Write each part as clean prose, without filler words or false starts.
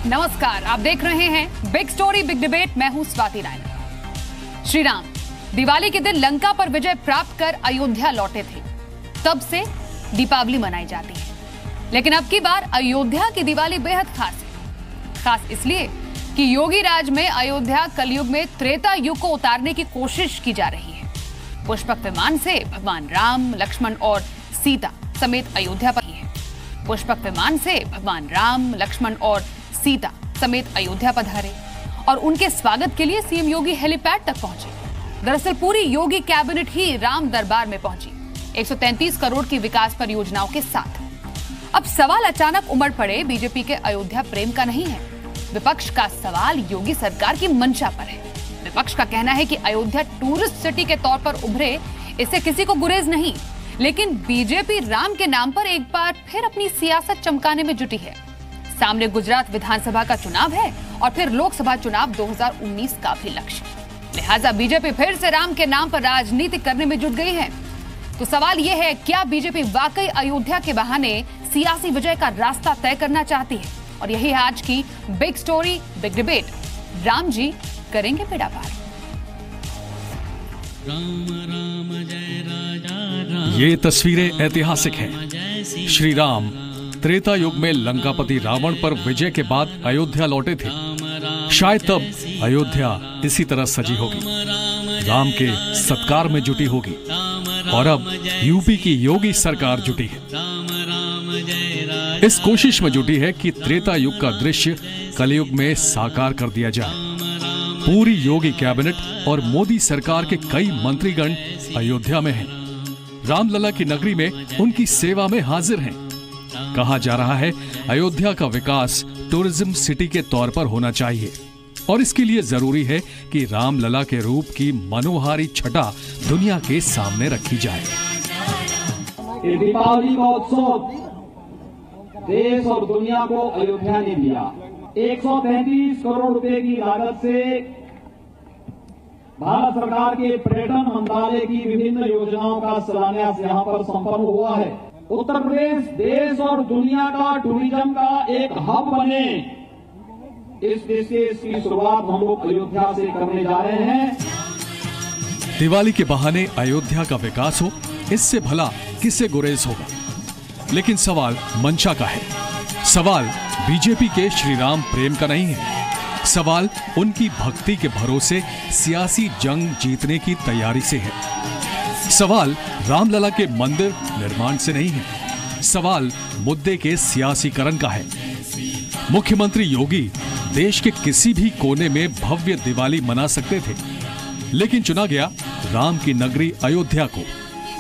नमस्कार, आप देख रहे हैं बिग स्टोरी बिग डिबेट। मैं हूं स्वाति राय। श्री राम दिवाली के दिन लंका पर विजय प्राप्त कर अयोध्या लौटे थे, तब से दीपावली मनाई जाती है। लेकिन अब की बार अयोध्या की दिवाली बेहद खास है। खास इसलिए कि योगी राज में अयोध्या कलयुग में त्रेता युग को उतारने की कोशिश की जा रही है। पुष्पक विमान से भगवान राम, लक्ष्मण और सीता समेत अयोध्या पर है। पुष्पक विमान से भगवान राम, लक्ष्मण और सीता समेत अयोध्या पधारे और उनके स्वागत के लिए सीएम योगी हेलीपैड तक पहुंचे। दरअसल पूरी योगी कैबिनेट ही राम दरबार में पहुंची, 133 करोड़ की विकास परियोजनाओं के साथ। अब सवाल अचानक उमड़ पड़े बीजेपी के अयोध्या प्रेम का नहीं है। विपक्ष का सवाल योगी सरकार की मंशा पर है। विपक्ष का कहना है कि अयोध्या टूरिस्ट सिटी के तौर पर उभरे, इससे किसी को गुरेज नहीं। लेकिन बीजेपी राम के नाम पर एक बार फिर अपनी सियासत चमकाने में जुटी है। सामने गुजरात विधानसभा का चुनाव है और फिर लोकसभा चुनाव 2019 का भी लक्ष्य। लिहाजा बीजेपी फिर से राम के नाम पर राजनीति करने में जुट गई है। तो सवाल यह है, क्या बीजेपी वाकई अयोध्या के बहाने सियासी विजय का रास्ता तय करना चाहती है? और यही है आज की big story big debate. Ram ji करेंगे बेड़ा पार। ये तस्वीरें ऐतिहासिक हैं। श्री राम त्रेता युग में लंकापति रावण पर विजय के बाद अयोध्या लौटे थे। शायद तब अयोध्या इसी तरह सजी होगी, राम के सत्कार में जुटी होगी। और अब यूपी की योगी सरकार जुटी है, इस कोशिश में जुटी है कि त्रेता युग का दृश्य कलयुग में साकार कर दिया जाए। पूरी योगी कैबिनेट और मोदी सरकार के कई मंत्रीगण अयोध्या में हैं। रामलला की नगरी में उनकी सेवा में हाजिर हैं। कहा जा रहा है अयोध्या का विकास टूरिज्म सिटी के तौर पर होना चाहिए और इसके लिए जरूरी है कि रामलला के रूप की मनोहारी छटा दुनिया के सामने रखी जाए। दीपावली का उत्सव देश और दुनिया को अयोध्या ने दिया। 133 करोड़ रुपए की लागत से भारत सरकार के पर्यटन मंत्रालय की विभिन्न योजनाओं का शिलान्यास यहां पर संपन्न हुआ है। उत्तर प्रदेश देश और दुनिया का टूरिज्म का एक हब बने, इस देश से इसकी शुरुआत हम लोग अयोध्या से करने जा रहे हैं। दिवाली के बहाने अयोध्या का विकास हो, इससे भला किसे गुरेज होगा। लेकिन सवाल मंशा का है। सवाल बीजेपी के श्री राम प्रेम का नहीं है। सवाल उनकी भक्ति के भरोसे सियासी जंग जीतने की तैयारी से है। सवाल रामलला के मंदिर निर्माण से नहीं है। सवाल मुद्दे के सियासीकरण का है। मुख्यमंत्री योगी देश के किसी भी कोने में भव्य दिवाली मना सकते थे, लेकिन चुना गया राम की नगरी अयोध्या को।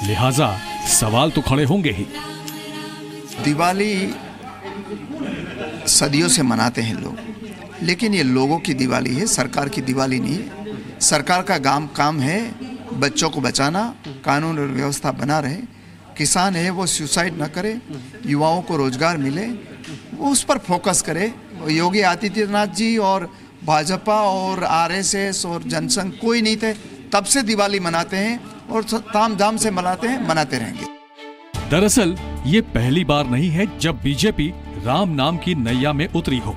लिहाजा सवाल तो खड़े होंगे ही। दिवाली सदियों से मनाते हैं लोग, लेकिन ये लोगों की दिवाली है, सरकार की दिवाली नहीं है। सरकार का काम है बच्चों को बचाना, कानून और व्यवस्था बना रहे, किसान है वो सुसाइड न करे, युवाओं को रोजगार मिले, वो उस पर फोकस करे। योगी आदित्यनाथ जी और भाजपा और आरएसएस और जनसंघ कोई नहीं थे, तब से दिवाली मनाते हैं और ताम झाम से मनाते हैं, मनाते रहेंगे। दरअसल ये पहली बार नहीं है जब बीजेपी राम नाम की नैया में उतरी हो।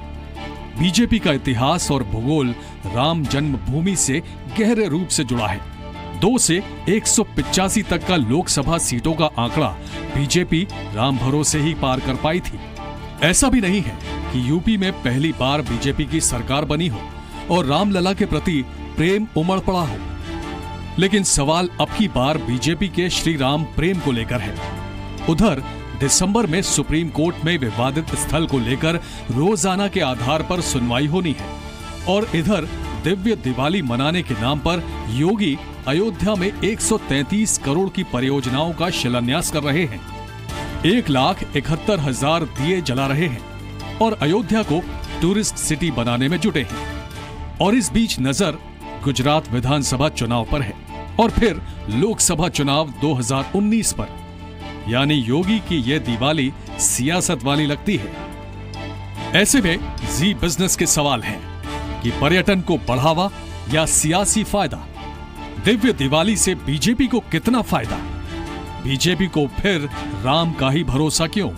बीजेपी का इतिहास और भूगोल राम जन्मभूमि से गहरे रूप से जुड़ा है। 2 से 185 तक का लोकसभा सीटों का आंकड़ा बीजेपी राम भरोसे ही पार कर पाई थी। ऐसा भी नहीं है कि यूपी में पहली बार बीजेपी की सरकार बनी हो और रामलला के प्रति प्रेम उमड़ पड़ा हो। लेकिन सवाल अब की बार बीजेपी के श्री राम प्रेम को लेकर है। उधर दिसंबर में सुप्रीम कोर्ट में विवादित स्थल को लेकर रोजाना के आधार पर सुनवाई होनी है और इधर दिव्य दिवाली मनाने के नाम पर योगी अयोध्या में 133 करोड़ की परियोजनाओं का शिलान्यास कर रहे हैं। 1,71,000 दिए जला रहे हैं और अयोध्या को टूरिस्ट सिटी बनाने में जुटे हैं। और इस बीच नजर गुजरात विधानसभा चुनाव पर है और फिर लोकसभा चुनाव 2019 पर। यानी योगी की यह दिवाली सियासत वाली लगती है। ऐसे में जी बिजनेस के सवाल हैं कि पर्यटन को बढ़ावा या सियासी फायदा। दिव्य दिवाली से बीजेपी को कितना फायदा? बीजेपी को फिर राम का ही भरोसा क्यों?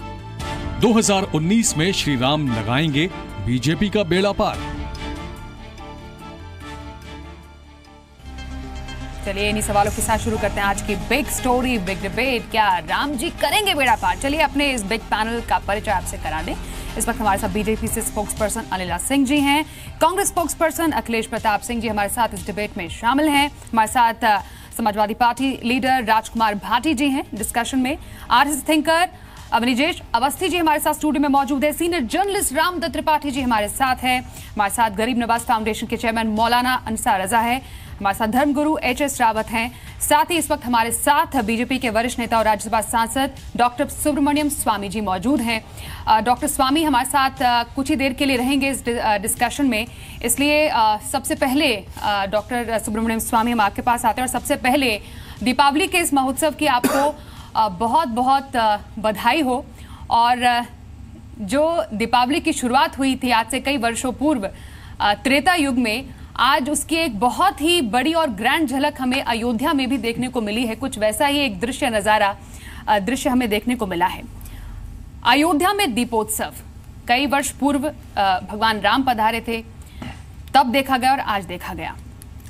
2019 में श्री राम लगाएंगे बीजेपी का बेड़ा पार। चलिए इन्हीं सवालों के साथ शुरू करते हैं आज की बिग स्टोरी बिग डिबेट। क्या राम जी करेंगे बेड़ा पार? चलिए अपने इस बिग पैनल का परिचय आपसे करा दें। इस वक्त हमारे साथ बीजेपी से स्पोक्स पर्सन अनिला सिंह जी हैं, कांग्रेस स्पोक्स पर्सन अखिलेश प्रताप सिंह जी हमारे साथ इस डिबेट में शामिल हैं। हमारे साथ समाजवादी पार्टी लीडर राजकुमार भाटी जी हैं डिस्कशन में। आरएसएस थिंकर अवनिजेश अवस्थी जी हमारे साथ स्टूडियो में मौजूद है। सीनियर जर्नलिस्ट रामदत्त त्रिपाठी जी हमारे साथ हैं। हमारे साथ गरीब नवाज फाउंडेशन के चेयरमैन मौलाना अंसार रजा है। हमारे साथ धर्मगुरु एच.एस. रावत हैं। साथ ही इस वक्त हमारे साथ बीजेपी के वरिष्ठ नेता और राज्यसभा सांसद डॉक्टर सुब्रमण्यम स्वामी जी मौजूद हैं। डॉक्टर स्वामी हमारे साथ कुछ ही देर के लिए रहेंगे इस डिस्कशन में, इसलिए सबसे पहले डॉक्टर सुब्रमण्यम स्वामी हम आपके पास आते हैं और सबसे पहले दीपावली के इस महोत्सव की आपको बहुत बहुत बधाई हो। और जो दीपावली की शुरुआत हुई थी आज से कई वर्षों पूर्व त्रेता युग में, आज उसकी एक बहुत ही बड़ी और ग्रैंड झलक हमें अयोध्या में भी देखने को मिली है। कुछ वैसा ही एक दृश्य हमें देखने को मिला है। अयोध्या में दीपोत्सव कई वर्ष पूर्व भगवान राम पधारे थे, तब देखा गया और आज देखा गया,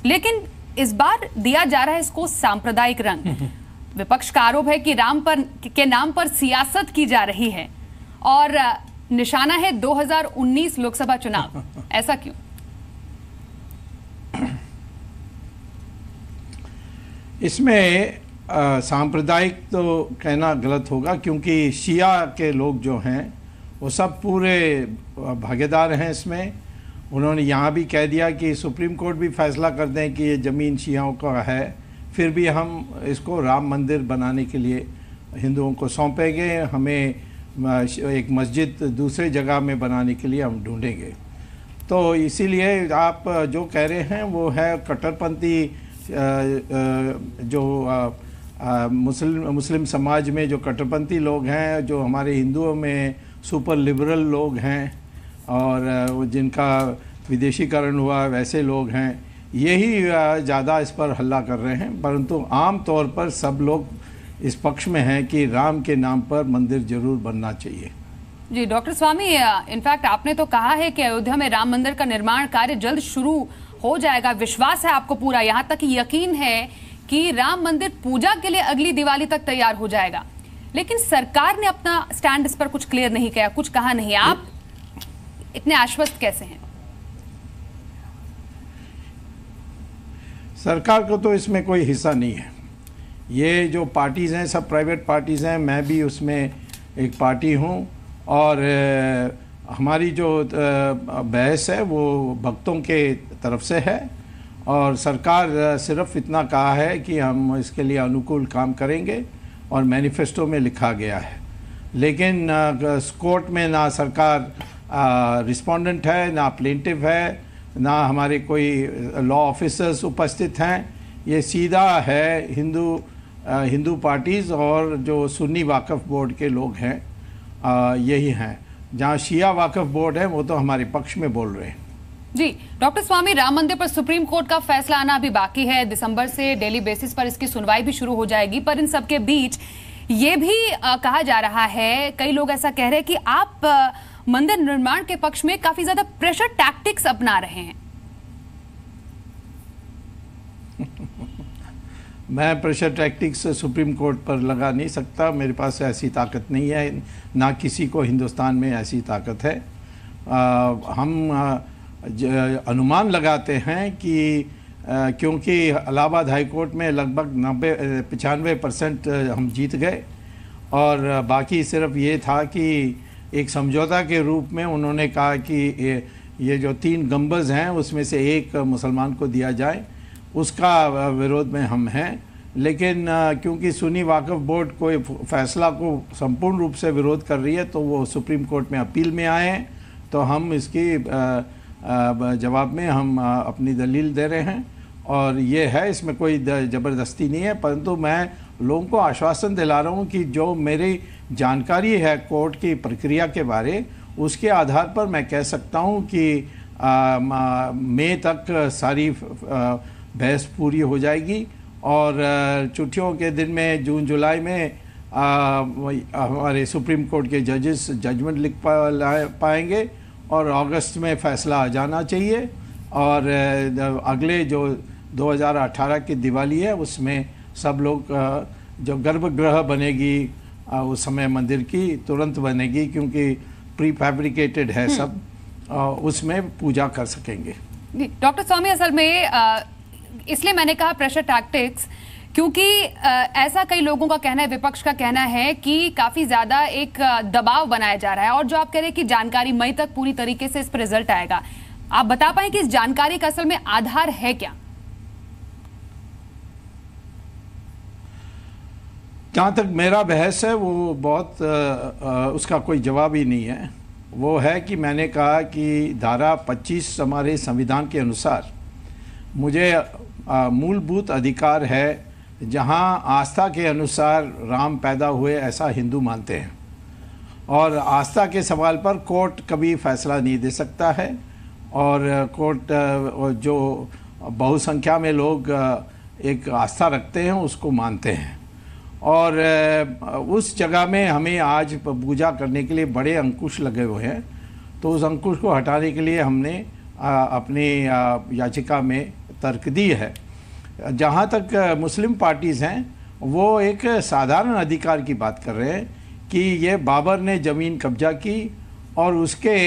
लेकिन इस बार दिया जा रहा है इसको सांप्रदायिक रंग। विपक्ष का आरोप है कि राम के नाम पर सियासत की जा रही है और निशाना है 2019 लोकसभा चुनाव। ऐसा क्यों? इसमें सांप्रदायिक तो कहना गलत होगा, क्योंकि शिया के लोग जो हैं वो सब पूरे भागीदार हैं इसमें। उन्होंने यहाँ भी कह दिया कि सुप्रीम कोर्ट भी फैसला कर दें कि ये ज़मीन शियाओं का है, फिर भी हम इसको राम मंदिर बनाने के लिए हिंदुओं को सौंपेंगे। हमें एक मस्जिद दूसरे जगह में बनाने के लिए हम ढूंढेंगे। तो इसीलिए आप जो कह रहे हैं वो है कट्टरपंथी जो मुस्लिम समाज में जो कट्टरपंथी लोग हैं, जो हमारे हिंदुओं में सुपर लिबरल लोग हैं और जिनका विदेशीकरण हुआ वैसे लोग हैं, यही ज़्यादा इस पर हल्ला कर रहे हैं। परंतु आम तौर पर सब लोग इस पक्ष में हैं कि राम के नाम पर मंदिर जरूर बनना चाहिए। जी डॉक्टर स्वामी, इनफैक्ट आपने तो कहा है कि अयोध्या में राम मंदिर का निर्माण कार्य जल्द शुरू हो जाएगा। विश्वास है आपको पूरा, यहाँ तक यकीन है कि राम मंदिर पूजा के लिए अगली दिवाली तक तैयार हो जाएगा, लेकिन सरकार ने अपना स्टैंड इस पर कुछ क्लियर नहीं किया, कुछ कहा नहीं। आप इतने आश्वस्त कैसे हैं? सरकार को तो इसमें कोई हिस्सा नहीं है। ये जो पार्टीज़ हैं सब प्राइवेट पार्टीज़ हैं, मैं भी उसमें एक पार्टी हूँ और हमारी जो बहस है वो भक्तों के तरफ से है और सरकार सिर्फ इतना कहा है कि हम इसके लिए अनुकूल काम करेंगे और मैनिफेस्टो में लिखा गया है। लेकिन कोर्ट में ना सरकार रिस्पोंडेंट है, ना प्लेंटिव है, ना हमारे कोई लॉ ऑफिसर्स उपस्थित हैं। ये सीधा है हिंदू पार्टीज़ और जो सुन्नी वाकफ़ बोर्ड के लोग हैं यही हैं। जहाँ शिया वाकफ़ बोर्ड है वो तो हमारे पक्ष में बोल रहे हैं। जी डॉक्टर स्वामी, राम मंदिर पर सुप्रीम कोर्ट का फैसला आना अभी बाकी है। दिसंबर से डेली बेसिस पर इसकी सुनवाई भी शुरू हो जाएगी, पर इन सबके बीच ये भी कहा जा रहा है, कई लोग ऐसा कह रहे हैं कि आप मंदिर निर्माण के पक्ष में काफी ज्यादा प्रेशर टैक्टिक्स अपना रहे हैं। मैं प्रेशर टैक्टिक्स सुप्रीम कोर्ट पर लगा नहीं सकता, मेरे पास ऐसी ताकत नहीं है, ना किसी को हिंदुस्तान में ऐसी ताकत है। हम अनुमान लगाते हैं कि क्योंकि इलाहाबाद हाई कोर्ट में लगभग 95% हम जीत गए और बाकी सिर्फ ये था कि एक समझौता के रूप में उन्होंने कहा कि ये जो 3 गंबज़ हैं उसमें से एक मुसलमान को दिया जाए, उसका विरोध में हम हैं। लेकिन क्योंकि सुन्नी वाकफ़ बोर्ड कोई फैसला को संपूर्ण रूप से विरोध कर रही है तो वो सुप्रीम कोर्ट में अपील में आए हैं, तो हम इसकी जवाब में हम अपनी दलील दे रहे हैं और ये है, इसमें कोई ज़बरदस्ती नहीं है। परंतु मैं लोगों को आश्वासन दिला रहा हूँ कि जो मेरी जानकारी है कोर्ट की प्रक्रिया के बारे, उसके आधार पर मैं कह सकता हूँ कि मई तक सारी बहस पूरी हो जाएगी और छुट्टियों के दिन में जून जुलाई में हमारे सुप्रीम कोर्ट के जजेस जजमेंट लिख पाएंगे और अगस्त में फैसला आ जाना चाहिए। और अगले जो 2018 की दिवाली है उसमें सब लोग जो गर्भगृह बनेगी उस समय मंदिर की तुरंत बनेगी, क्योंकि प्री फैब्रिकेटेड है सब, उसमें पूजा कर सकेंगे। डॉक्टर स्वामी, असल में इसलिए मैंने कहा प्रेशर टैक्टिक्स, क्योंकि ऐसा कई लोगों का कहना है, विपक्ष का कहना है कि काफी ज्यादा एक दबाव बनाया जा रहा है, और जो आप कह रहे हैं कि जानकारी मई तक पूरी तरीके से इस पर रिजल्ट आएगा, आप बता पाएं कि इस जानकारी का असल में आधार है क्या? जहाँ तक मेरा बहस है वो बहुत उसका कोई जवाब ही नहीं है। वो है कि मैंने कहा कि धारा 25 हमारे संविधान के अनुसार मुझे मूलभूत अधिकार है, जहाँ आस्था के अनुसार राम पैदा हुए ऐसा हिंदू मानते हैं, और आस्था के सवाल पर कोर्ट कभी फैसला नहीं दे सकता है, और कोर्ट जो बहुसंख्या में लोग एक आस्था रखते हैं उसको मानते हैं। और उस जगह में हमें आज पूजा करने के लिए बड़े अंकुश लगे हुए हैं, तो उस अंकुश को हटाने के लिए हमने अपनी याचिका में तर्क दी है। जहाँ तक मुस्लिम पार्टीज़ हैं वो एक साधारण अधिकार की बात कर रहे हैं कि ये बाबर ने ज़मीन कब्जा की और उसके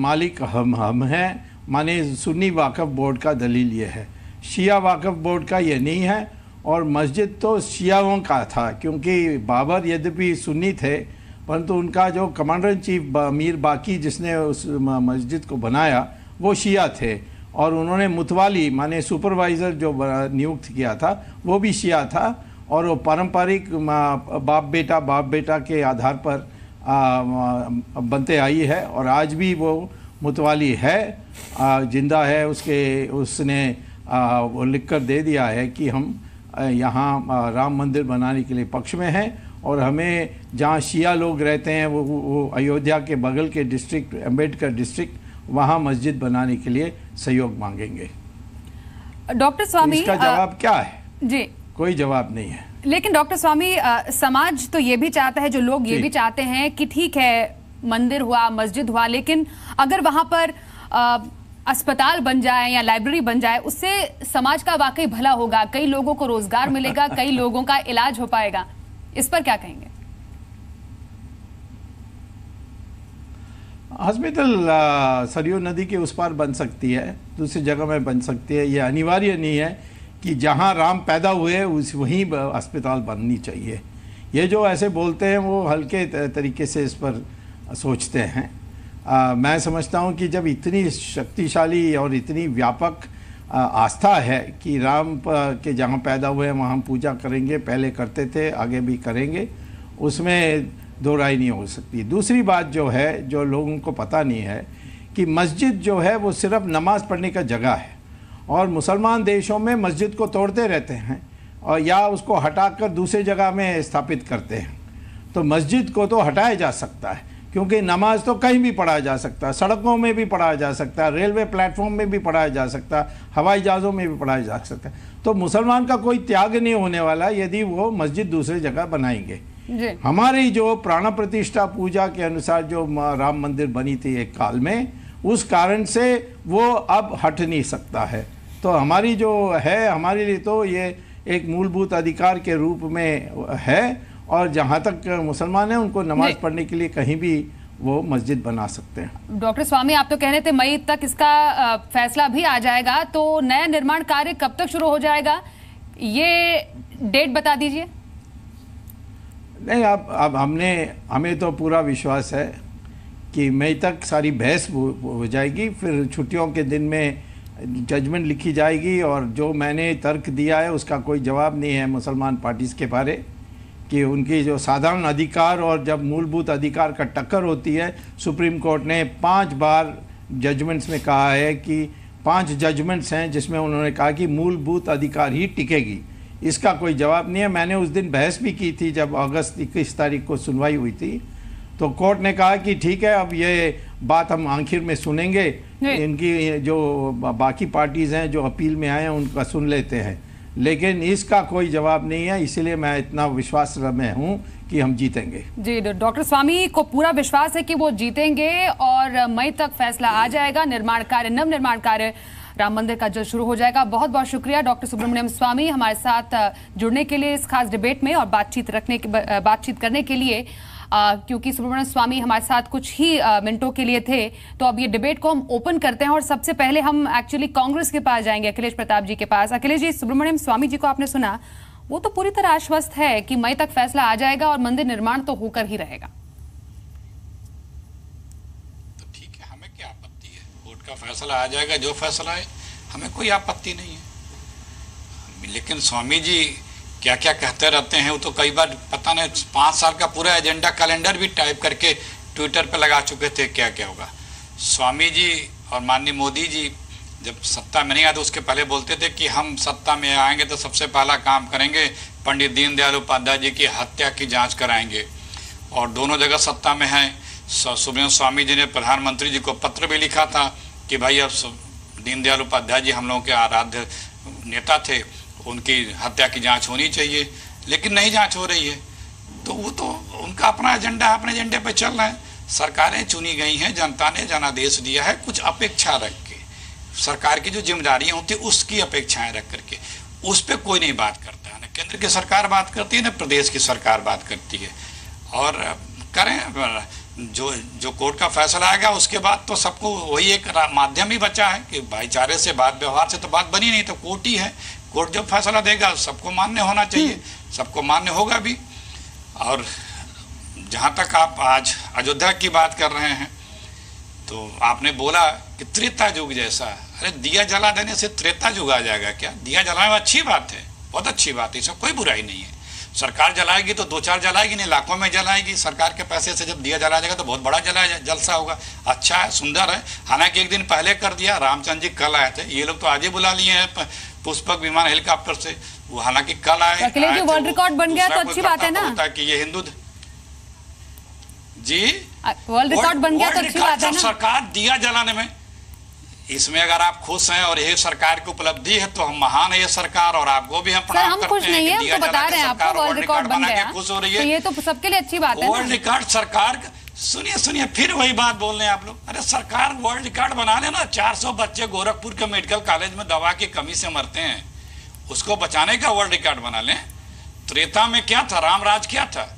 मालिक हम हैं, माने सुन्नी वाक़फ़ बोर्ड का दलील ये है, शिया वाक़फ़ बोर्ड का ये नहीं है। और मस्जिद तो शियाओं का था, क्योंकि बाबर यद्यपि सुन्नी थे परंतु उनका जो कमांडर इन चीफ मीर बाकी जिसने उस मस्जिद को बनाया वो शिया थे, और उन्होंने मुतवाली माने सुपरवाइज़र जो नियुक्त किया था वो भी शिया था, और वो पारंपरिक बाप बेटा के आधार पर बनते आई है, और आज भी वो मुतवाली है, जिंदा है। उसने वो लिख कर दे दिया है कि हम यहाँ राम मंदिर बनाने के लिए पक्ष में हैं, और हमें जहाँ शिया लोग रहते हैं वो अयोध्या के बगल के डिस्ट्रिक्ट अम्बेडकर डिस्ट्रिक्ट, वहाँ मस्जिद बनाने के लिए सहयोग मांगेंगे। डॉक्टर स्वामी, इसका जवाब क्या है? जी, कोई जवाब नहीं है। लेकिन डॉक्टर स्वामी, समाज तो ये भी चाहता है, जो लोग ये भी चाहते हैं कि ठीक है मंदिर हुआ, मस्जिद हुआ, लेकिन अगर वहां पर अस्पताल बन जाए या लाइब्रेरी बन जाए, उससे समाज का वाकई भला होगा, कई लोगों को रोजगार मिलेगा, कई लोगों का इलाज हो पाएगा। इस पर क्या कहेंगे? हॉस्पिटल सरयू नदी के उस पार बन सकती है, दूसरी जगह में बन सकती है। ये अनिवार्य नहीं है कि जहाँ राम पैदा हुए उस वहीं अस्पताल बननी चाहिए। ये जो ऐसे बोलते हैं वो हल्के तरीके से इस पर सोचते हैं। मैं समझता हूँ कि जब इतनी शक्तिशाली और इतनी व्यापक आस्था है कि राम के जहाँ पैदा हुए हैं वहाँ हम पूजा करेंगे, पहले करते थे, आगे भी करेंगे, उसमें दो राय नहीं हो सकती। दूसरी बात जो है, जो लोगों को पता नहीं है कि मस्जिद जो है वो सिर्फ नमाज़ पढ़ने का जगह है, और मुसलमान देशों में मस्जिद को तोड़ते रहते हैं और या उसको हटाकर दूसरी जगह में स्थापित करते हैं। तो मस्जिद को तो हटाया जा सकता है, क्योंकि नमाज तो कहीं भी पढ़ा जा सकता है, सड़कों में भी पढ़ा जा सकता है, रेलवे प्लेटफॉर्म में भी पढ़ाया जा सकता है, हवाई जहाज़ों में भी पढ़ाया जा सकता है। तो मुसलमान का कोई त्याग नहीं होने वाला यदि वो मस्जिद दूसरी जगह बनाएंगे। हमारी जो प्राण प्रतिष्ठा पूजा के अनुसार जो राम मंदिर बनी थी एक काल में, उस कारण से वो अब हट नहीं सकता है। तो हमारी जो है, हमारे लिए तो ये एक मूलभूत अधिकार के रूप में है, और जहाँ तक मुसलमान हैं उनको नमाज पढ़ने के लिए कहीं भी वो मस्जिद बना सकते हैं। डॉक्टर स्वामी, आप तो कह रहे थे मई तक इसका फैसला भी आ जाएगा, तो नया निर्माण कार्य कब तक शुरू हो जाएगा, ये डेट बता दीजिए। नहीं, अब हमें तो पूरा विश्वास है कि मई तक सारी बहस हो जाएगी, फिर छुट्टियों के दिन में जजमेंट लिखी जाएगी, और जो मैंने तर्क दिया है उसका कोई जवाब नहीं है मुसलमान पार्टीज़ के बारे, कि उनकी जो साधारण अधिकार और जब मूलभूत अधिकार का टक्कर होती है। सुप्रीम कोर्ट ने 5 बार जजमेंट्स में कहा है कि 5 जजमेंट्स हैं जिसमें उन्होंने कहा कि मूलभूत अधिकार ही टिकेगी। इसका कोई जवाब नहीं है। मैंने उस दिन बहस भी की थी जब अगस्त 21 तारीख को सुनवाई हुई थी, तो कोर्ट ने कहा कि ठीक है, अब ये बात हम आखिर में सुनेंगे, इनकी जो बाकी पार्टीज़ हैं जो अपील में आए हैं उनका सुन लेते हैं। लेकिन इसका कोई जवाब नहीं है, इसीलिए मैं इतना विश्वास में हूं कि हम जीतेंगे। जी, डॉक्टर स्वामी को पूरा विश्वास है कि वो जीतेंगे और मई तक फैसला आ जाएगा। निर्माण कार्य, नव निर्माण कार्य राम मंदिर का जल्द शुरू हो जाएगा। बहुत बहुत शुक्रिया डॉक्टर सुब्रमण्यम स्वामी हमारे साथ जुड़ने के लिए इस खास डिबेट में और बातचीत करने के लिए, क्योंकि सुब्रमण्यम स्वामी हमारे साथ कुछ ही मिनटों के लिए थे। तो अब ये डिबेट को हम ओपन करते हैं और सबसे पहले हम एक्चुअली कांग्रेस के पास जाएंगे, अखिलेश प्रताप जी के पास। अखिलेश जी, सुब्रमण्यम स्वामी जी को आपने सुना, वो तो पूरी तरह आश्वस्त है कि मई तक फैसला आ जाएगा और मंदिर निर्माण तो होकर ही रहेगा। तो ठीक है, हमें क्या आपत्ति है, कोर्ट का फैसला आ जाएगा, जो फैसला है हमें कोई आपत्ति नहीं है। लेकिन स्वामी जी क्या क्या कहते रहते हैं, वो तो कई बार पता नहीं 5 साल का पूरा एजेंडा कैलेंडर भी टाइप करके ट्विटर पे लगा चुके थे, क्या क्या होगा। स्वामी जी और माननीय मोदी जी जब सत्ता में नहीं आए तो उसके पहले बोलते थे कि हम सत्ता में आएंगे तो सबसे पहला काम करेंगे पंडित दीनदयाल उपाध्याय जी की हत्या की जांच कराएंगे, और दोनों जगह सत्ता में हैं। सुब्रमण्यम स्वामी जी ने प्रधानमंत्री जी को पत्र भी लिखा था कि भाई अब दीनदयाल उपाध्याय जी हम लोगों के आराध्य नेता थे, उनकी हत्या की जांच होनी चाहिए, लेकिन नहीं जांच हो रही है। तो वो तो उनका अपना एजेंडा है, अपने एजेंडे पे चल रहे हैं। सरकारें चुनी गई हैं, जनता ने जनादेश दिया है, कुछ अपेक्षा रख के, सरकार की जो जिम्मेदारियां होती है उसकी अपेक्षाएं रख करके, उस पर कोई नहीं बात करता है। न केंद्र की सरकार बात करती है, न प्रदेश की सरकार बात करती है। और करें जो कोर्ट का फैसला आएगा उसके बाद तो सबको वही एक माध्यम ही बचा है कि भाईचारे से बात, व्यवहार से तो बात बनी नहीं, तो कोर्ट ही है। कोर्ट जब फैसला देगा सबको मान्य होना चाहिए, सबको मान्य होगा भी। और जहाँ तक आप आज अयोध्या की बात कर रहे हैं, तो आपने बोला कि त्रेता युग जैसा, अरे दिया जला देने से त्रेता युग आ जाएगा क्या? दिया जलाने में अच्छी बात है, बहुत अच्छी बात है, इसमें कोई बुराई नहीं है। सरकार जलाएगी तो 2-4 जलाएगी नहीं, लाखों में जलाएगी। सरकार के पैसे से जब दिया जलाया जाएगा तो बहुत बड़ा जलसा होगा। अच्छा है, सुंदर है। हालांकि एक दिन पहले कर दिया, रामचंद्र जी कल आए थे, ये लोग तो आज ही बुला लिए हैं पुष्पक विमान हेलीकॉप्टर से, वो हालांकि कल आए। वर्ल्ड रिकॉर्ड बन गया तो अच्छी बात है ना, कि ये हिंदू जी वर्ल्ड रिकॉर्ड बन गया तो अच्छी बात है ना। सरकार दिया जलाने में, इसमें अगर आप खुश हैं और ये सरकार की उपलब्धि है तो हम महान है ये सरकार, और आपको भी हम प्रणाम करते हैं। खुश नहीं है, हम तो बता रहे हैं आपको वर्ल्ड रिकॉर्ड बन गया, खुश हो रही है, तो ये तो सबके लिए अच्छी बात है। वर्ल्ड रिकॉर्ड सरकार, सुनिए फिर वही बात बोल रहे हैं आप लोग। अरे सरकार वर्ल्ड रिकॉर्ड बना लेना। 400 बच्चे गोरखपुर के मेडिकल कॉलेज में दवा की कमी से मरते हैं, उसको बचाने का वर्ल्ड रिकॉर्ड बना लें। त्रेता में क्या था, रामराज क्या था,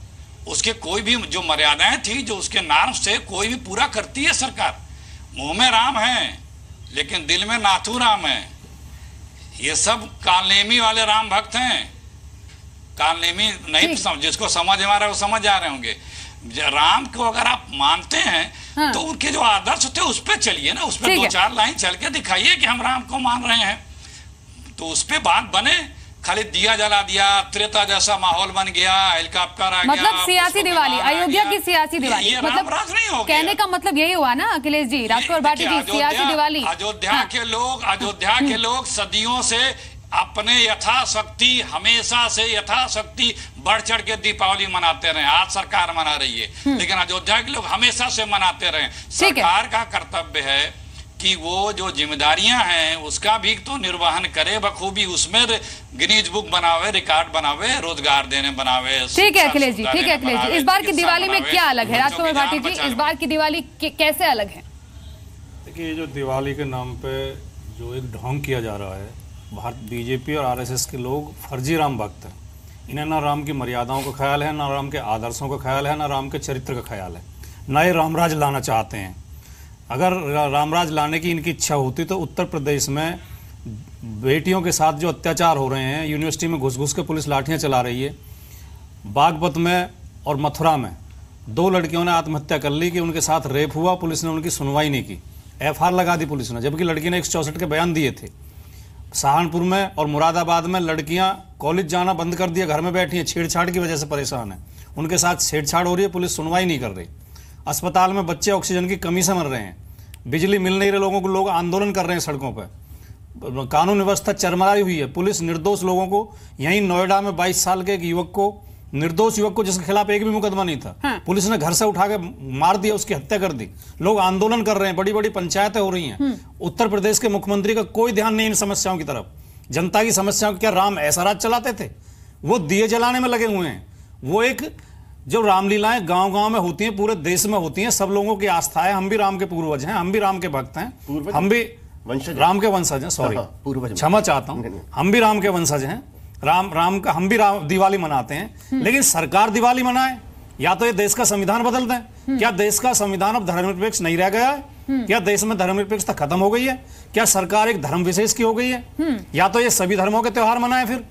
उसके कोई भी जो मर्यादाएं थी, जो उसके नॉर्म्स थे, कोई भी पूरा करती है सरकार। मुंह में राम है लेकिन दिल में नाथू राम है। ये सब कालनेमी वाले राम भक्त हैं। कालनेमी नहीं, जिसको समझ आ रहा है वो समझ आ रहे होंगे। राम को अगर आप मानते हैं तो उनके जो आदर्श थे उस पर चलिए ना, उस पर 2-4 लाइन चल के दिखाइए कि हम राम को मान रहे हैं, तो उस पर बात बने। खाली दिया जला दिया, त्रेता जैसा माहौल बन गया, हेलीकॉप्टर आ गया, मतलब सियासी दिवाली, अयोध्या की सियासी दिवाली, मतलब नहीं हो कहने का मतलब यही हुआ ना अखिलेश जी, राजकुमार भाटी जी, सियासी दिवाली। अयोध्या के लोग सदियों से अपने यथाशक्ति, हमेशा से यथाशक्ति बढ़ चढ़ के दीपावली मनाते रहे। आज सरकार मना रही है, लेकिन अयोध्या के लोग हमेशा से मनाते रहे। सरकार का कर्तव्य है कि वो जो जिम्मेदारियां हैं उसका भी तो निर्वहन करे बखूबी, उसमें गिनीज बुक बनावे, रिकॉर्ड बनावे, रोजगार देने बनावे। ठीक है अखिलेश जी, ठीक है अखिलेश जी, इस बार की दिवाली में क्या अलग है? राजकुमार भाटी जी, इस बार की दिवाली कैसे अलग है? देखिए, जो दिवाली के नाम पे जो एक ढोंग किया जा रहा है, भारत बीजेपी और आरएसएस के लोग फर्जी राम भक्त हैं। इन्हें ना राम की मर्यादाओं का ख्याल है, ना राम के आदर्शों का ख्याल है, ना राम के चरित्र का ख्याल है, ना ये रामराज लाना चाहते हैं। अगर रामराज लाने की इनकी इच्छा होती तो उत्तर प्रदेश में बेटियों के साथ जो अत्याचार हो रहे हैं, यूनिवर्सिटी में घुस घुस के पुलिस लाठियां चला रही है। बागपत में और मथुरा में 2 लड़कियों ने आत्महत्या कर ली कि उनके साथ रेप हुआ, पुलिस ने उनकी सुनवाई नहीं की, एफआईआर लगा दी पुलिस ने, जबकि लड़की ने 164 के बयान दिए थे। सहारनपुर में और मुरादाबाद में लड़कियां कॉलेज जाना बंद कर दिया, घर में बैठी हैं, छेड़छाड़ की वजह से परेशान है, उनके साथ छेड़छाड़ हो रही है, पुलिस सुनवाई नहीं कर रही। अस्पताल में बच्चे ऑक्सीजन की कमी से मर रहे हैं, बिजली मिल नहीं रहे लोगों को, लोग आंदोलन कर रहे हैं सड़कों पर, कानून व्यवस्था चरमराई हुई है। पुलिस निर्दोष लोगों को, यहीं नोएडा में 22 साल के एक युवक को, निर्दोष युवक को जिसके खिलाफ एक भी मुकदमा नहीं था, पुलिस ने घर से उठा के मार दिया, उसकी हत्या कर दी। लोग आंदोलन कर रहे हैं, बड़ी बड़ी पंचायतें हो रही हैं। उत्तर प्रदेश के मुख्यमंत्री का कोई ध्यान नहीं इन समस्याओं की तरफ। जनता की समस्याओं को क्या राम ऐसा राज चलाते थे? वो दिए जलाने में लगे हुए हैं। वो एक जो रामलीलाएं गांव-गांव में होती हैं, पूरे देश में होती हैं, सब लोगों की आस्था है। हम भी राम के पूर्वज हैं, हम भी राम के भक्त हैं, हम भी राम के वंशज हैं। सॉरी, क्षमा चाहता हूं, हम भी राम के वंशज हैं। राम का हम भी दिवाली मनाते हैं। लेकिन सरकार दिवाली मनाए या तो ये देश का संविधान बदल दें। क्या देश का संविधान अब धर्मनिरपेक्ष नहीं रह गया है? क्या देश में धर्मनिरपेक्षता खत्म हो गई है? क्या सरकार एक धर्म विशेष की हो गई है? या तो ये सभी धर्मों के त्योहार मनाए। फिर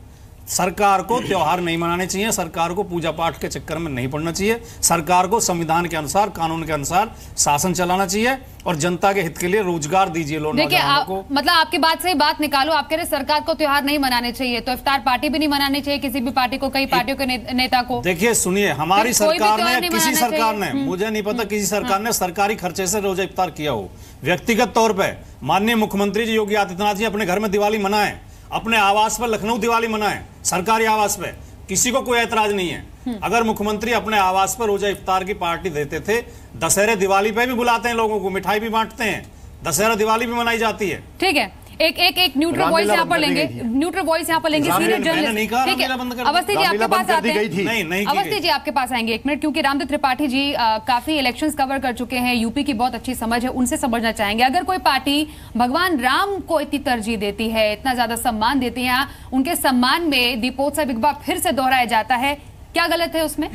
सरकार को त्योहार नहीं मनाने चाहिए, सरकार को पूजा पाठ के चक्कर में नहीं पड़ना चाहिए, सरकार को संविधान के अनुसार, कानून के अनुसार शासन चलाना चाहिए और जनता के हित के लिए रोजगार दीजिए लोग। देखिए मतलब आपकी बात से बात निकालो, आप कह रहे सरकार को त्योहार नहीं मनाने चाहिए, तो इफ्तार पार्टी भी नहीं मनानी चाहिए किसी भी पार्टी को, कई पार्टियों के नेता को। देखिए सुनिए, हमारी सरकार ने, किसी सरकार ने, मुझे नहीं पता किसी सरकार ने सरकारी खर्चे से रोजा इफ्तार किया हो। व्यक्तिगत तौर पर माननीय मुख्यमंत्री जी योगी आदित्यनाथ जी अपने घर में दिवाली मनाएं, अपने आवास पर लखनऊ दिवाली मनाएं, सरकारी आवास पे, किसी को कोई ऐतराज नहीं है। अगर मुख्यमंत्री अपने आवास पर रोजा इफ्तार की पार्टी देते थे, दशहरे दिवाली पे भी बुलाते हैं लोगों को, मिठाई भी बांटते हैं, दशहरा दिवाली भी मनाई जाती है। ठीक है, एक न्यूट्रल वॉइस यहाँ पर लेंगे, न्यूट्रल वॉइस यहाँ पर लेंगे सीनियर जर्नलिस्ट। ठीक है, अवस्थी जी आपके पास आते हैं। अवस्थी जी आपके पास आएंगे 1 मिनट, क्योंकि रामदत्त त्रिपाठी जी काफी इलेक्शंस कवर कर चुके हैं, यूपी की बहुत अच्छी समझ है, उनसे समझना चाहेंगे अगर कोई पार्टी भगवान राम को इतनी तरजीह देती है, इतना ज्यादा सम्मान देती है, उनके सम्मान में दीपोत्सव एक बार फिर से दोहराया जाता है, क्या गलत है उसमें?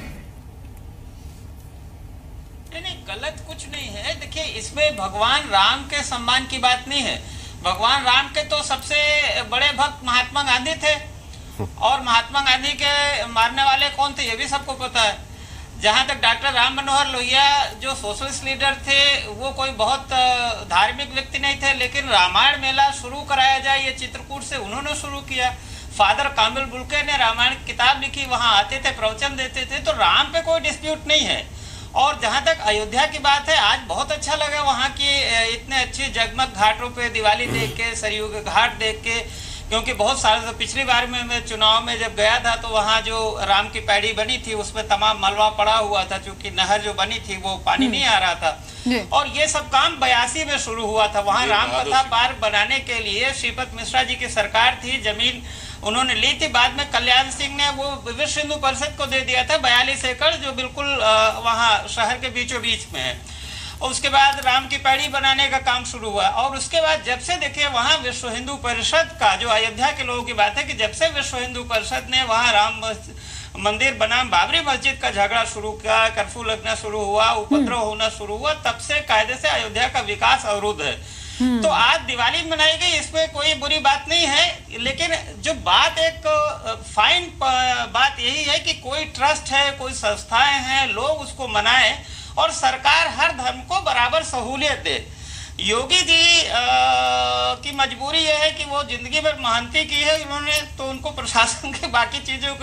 नहीं, गलत कुछ नहीं है। देखिए, इसमें भगवान राम के सम्मान की बात नहीं है। भगवान राम के तो सबसे बड़े भक्त महात्मा गांधी थे, और महात्मा गांधी के मारने वाले कौन थे ये भी सबको पता है। जहां तक डॉक्टर राम मनोहर लोहिया जो सोशलिस्ट लीडर थे, वो कोई बहुत धार्मिक व्यक्ति नहीं थे, लेकिन रामायण मेला शुरू कराया जाए ये चित्रकूट से उन्होंने शुरू किया। फादर कामिल बुल्के ने रामायण किताब लिखी, वहां आते थे, प्रवचन देते थे, तो राम पे कोई डिस्प्यूट नहीं है। और जहां तक अयोध्या की बात है, आज बहुत अच्छा लगा वहां की इतने अच्छे जगमग घाटों पे दिवाली देख के, सरयू के घाट देख के, क्योंकि बहुत साल से पिछली बार में मैं चुनाव में जब गया था तो वहां जो राम की पैड़ी बनी थी उसमें तमाम मलबा पड़ा हुआ था, क्योंकि नहर जो बनी थी वो पानी नहीं आ रहा था। और ये सब काम 82 में शुरू हुआ था। वहां राम कथा पार्क बनाने के लिए श्रीपद मिश्रा जी की सरकार थी, जमीन उन्होंने ली थी, बाद में कल्याण सिंह ने वो विश्व हिंदू परिषद को दे दिया था 42 एकड़, जो बिल्कुल वहां शहर के बीचों बीच में है। और उसके बाद राम की पैड़ी बनाने का काम शुरू हुआ, और उसके बाद जब से देखिए वहां विश्व हिंदू परिषद का, जो अयोध्या के लोगों की बात है कि जब से विश्व हिंदू परिषद ने वहां राम मंदिर बना, बाबरी मस्जिद का झगड़ा शुरू किया, कर्फ्यू लगना शुरू हुआ, उपद्रव होना शुरू हुआ, तब से कायदे से अयोध्या का विकास अवरुद्ध है। तो आज दिवाली मनाई गई, इसमें कोई बुरी बात नहीं है, लेकिन जो बात एक फाइन बात यही है कि कोई ट्रस्ट है, कोई संस्थाएं हैं, लोग उसको मनाएं और सरकार हर धर्म को बराबर सहूलियत दे। योगी जी की मजबूरी यह है कि वो जिंदगी भर महंती की है उन्होंने, तो उनको प्रशासन के बाकी चीजों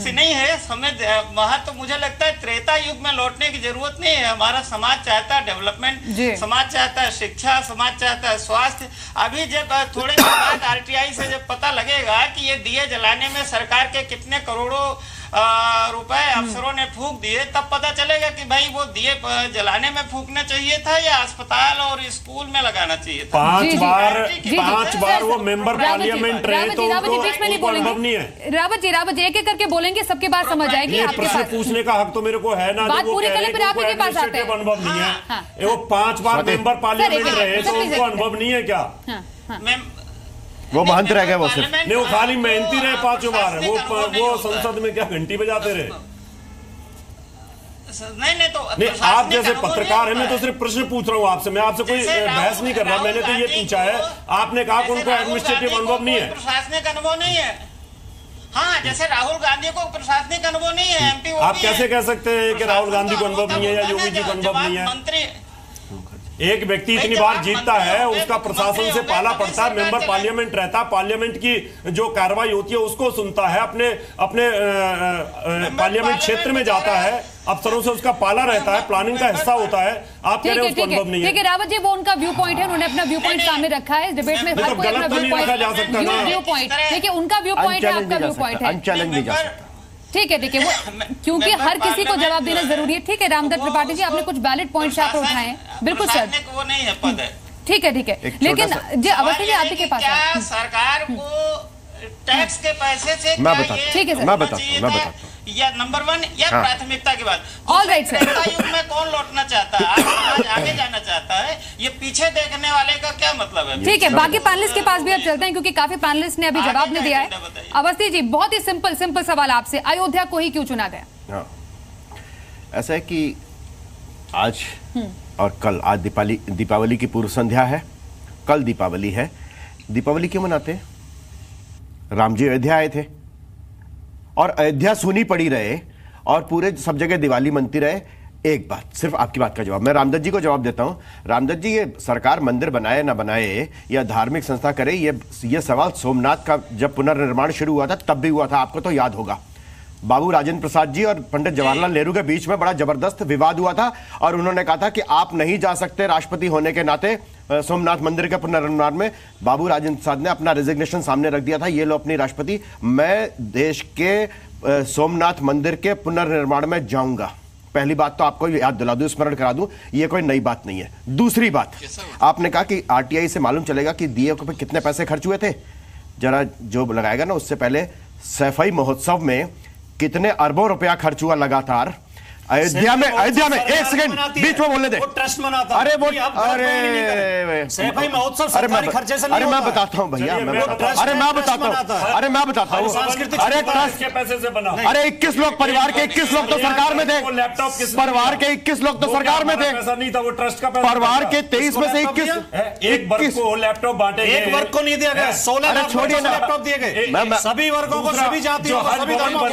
से नहीं है हमें महत्व। तो मुझे लगता है त्रेता युग में लौटने की जरूरत नहीं है। हमारा समाज चाहता है डेवलपमेंट, समाज चाहता है शिक्षा, समाज चाहता है स्वास्थ्य। अभी जब थोड़े दिन बाद RTI से जब पता लगेगा कि ये दिए जलाने में सरकार के कितने करोड़ों रुपए अफसरों ने फूंक दिए, तब पता चलेगा कि भाई वो दिए जलाने में फूंकना चाहिए था या अस्पताल और स्कूल में लगाना चाहिए था। 5 बार वो मेंबर पार्लियामेंट रहे, तो बीच में नहीं बोलेंगे। रावत जी एक एक करके बोलेंगे, सबकी बात समझ आएगी। आपके पास पूछने का हक तो मेरे को है ना, बात पूरी करने पर आप के पास आते हैं। अनुभव नहीं है, वो 5 बार मेंबर पार्लियामेंट रहे, तो उनको अनुभव नहीं है क्या? वो महंत रह गए, वो सिर्फ नहीं, वो खाली मेहनती रहे 5 बार, वो संसद में क्या घंटी बजाते रहे? नहीं तो नहीं, आप जैसे पत्रकार हैं, मैं तो सिर्फ प्रश्न पूछ रहा हूँ आपसे, मैं आपसे कोई बहस नहीं कर रहा। मैंने तो ये पूछा है, आपने कहा कि उनको एडमिनिस्ट्रेटिव अनुभव नहीं है, प्रशासनिक अनुभव नहीं है। हाँ, जैसे राहुल गांधी को प्रशासनिक अनुभव नहीं है, MP आप कैसे कह सकते हैं कि राहुल गांधी को अनुभव नहीं है या योगी जी को अनुभव नहीं है? मंत्री एक व्यक्ति इतनी बार जीतता है, उसका प्रशासन से पाला पड़ता है, मेंबर पार्लियामेंट रहता है, पार्लियामेंट की जो कार्रवाई होती है उसको सुनता है, अपने पार्लियामेंट क्षेत्र में जाता है, अफसरों से उसका पाला रहता है, प्लानिंग का हिस्सा होता है। आप कह रहे हैं उसको अनुभव नहीं है। ठीक है रावत जी, वो उनका व्यू पॉइंट है, उन्होंने अपना व्यू पॉइंट सामने रखा है इस डिबेट में। हर कोई अपना व्यू पॉइंट, देखिए उनका व्यू पॉइंट है, आपका व्यू पॉइंट है, अनचैलेंज नहीं जा सकता। ठीक है वो क्योंकि हर किसी को जवाब देना जरूरी है। ठीक है रामदत्त त्रिपाठी जी, आपने कुछ वैलिड पॉइंट्स यहाँ पर उठाए हैं, बिल्कुल सर, वो नहीं है पद है। ठीक है लेकिन जो अवस्थी जी आपके पास क्या सरकार को टैक्स के पैसे से मैं क्या बताता ये ठीक है सर। होना मैं बताता चाहिए हूं, मैं था? बताता या नंबर 1 या हाँ। प्राथमिकता की बात। All right, sir. त्रेता युग में कौन लौटना चाहता है? आज समाज आगे जाना चाहता है, ये पीछे देखने वाले का क्या मतलब है? ठीक है, बाकी पैनलिस्ट के पास भी अब चलते हैं, क्योंकि काफी पैनलिस्ट ने अभी आगे जवाब नहीं दिया है। एजेंडा बताइए। अवस्थी जी, बहुत ही सिंपल सवाल आपसे, अयोध्या को ही क्यों चुना गया? हाँ, ऐसा है कि आज और कल, आज दीपावली की पूर्व संध्या है, कल दीपावली है। दीपावली क्यों मनाते हैं? राम जी अयोध्या आए थे और अयोध्या सूनी पड़ी रहे और पूरे सब जगह दिवाली मनती रहे। एक बात, सिर्फ आपकी बात का जवाब मैं रामदत्त जी को जवाब देता हूं। रामदत्त जी, ये सरकार मंदिर बनाए ना बनाए या धार्मिक संस्था करे, ये सवाल सोमनाथ का जब पुनर्निर्माण शुरू हुआ था तब भी हुआ था, आपको तो याद होगा। बाबू राजेंद्र प्रसाद जी और पंडित जवाहरलाल नेहरू के बीच में बड़ा जबरदस्त विवाद हुआ था और उन्होंने कहा था कि आप नहीं जा सकते राष्ट्रपति होने के नाते सोमनाथ मंदिर के पुनर्निर्माण में। बाबू राजेंद्र प्रसाद ने अपना रेजिग्नेशन सामने रख दिया था, ये लो अपनी राष्ट्रपति, मैं देश के सोमनाथ मंदिर के पुनर्निर्माण में जाऊंगा। पहली बात तो आपको याद दिला दूं, स्मरण करा दूं, ये कोई नई बात नहीं है। दूसरी बात, आपने कहा कि आरटीआई से मालूम चलेगा कि दिए पे कितने पैसे खर्च हुए थे। जरा जो लगाएगा ना, उससे पहले सैफई महोत्सव में कितने अरबों रुपया खर्च हुआ लगातार अयोध्या में। एक सेकंड बीच में बोलने दे। ट्रस्ट मनाता, अरे वो, सैफई महोत्सव सरकारी खर्चे से नहीं अरे मैं होता। बताता हूँ भैया, चलिए, मैं वो बताता हूँ, ट्रस्ट अरे मैं ट्रस्ट बताता मनाता है। हूँ, अरे मैं बताता हूँ, सांस्कृतिक अरे समुदाय ट्रस्ट के पैसे से बना। अरे 21 लोग परिवार के 21 लोग तो सरकार में थे। लैपटॉप किस परिवार के 21 लोग तो सरकार में थे। पैसा नहीं था, वो ट्रस्ट का पैसा। परिवार के 23 में से 21 एक वर्ग को लैपटॉप बांटे गए। एक वर्ग को नहीं दिया गया, 16 लाख छोड़िए ना, लैपटॉप दिए गए सभी वर्गों को, सभी जातियों को, सभी धर्मों को।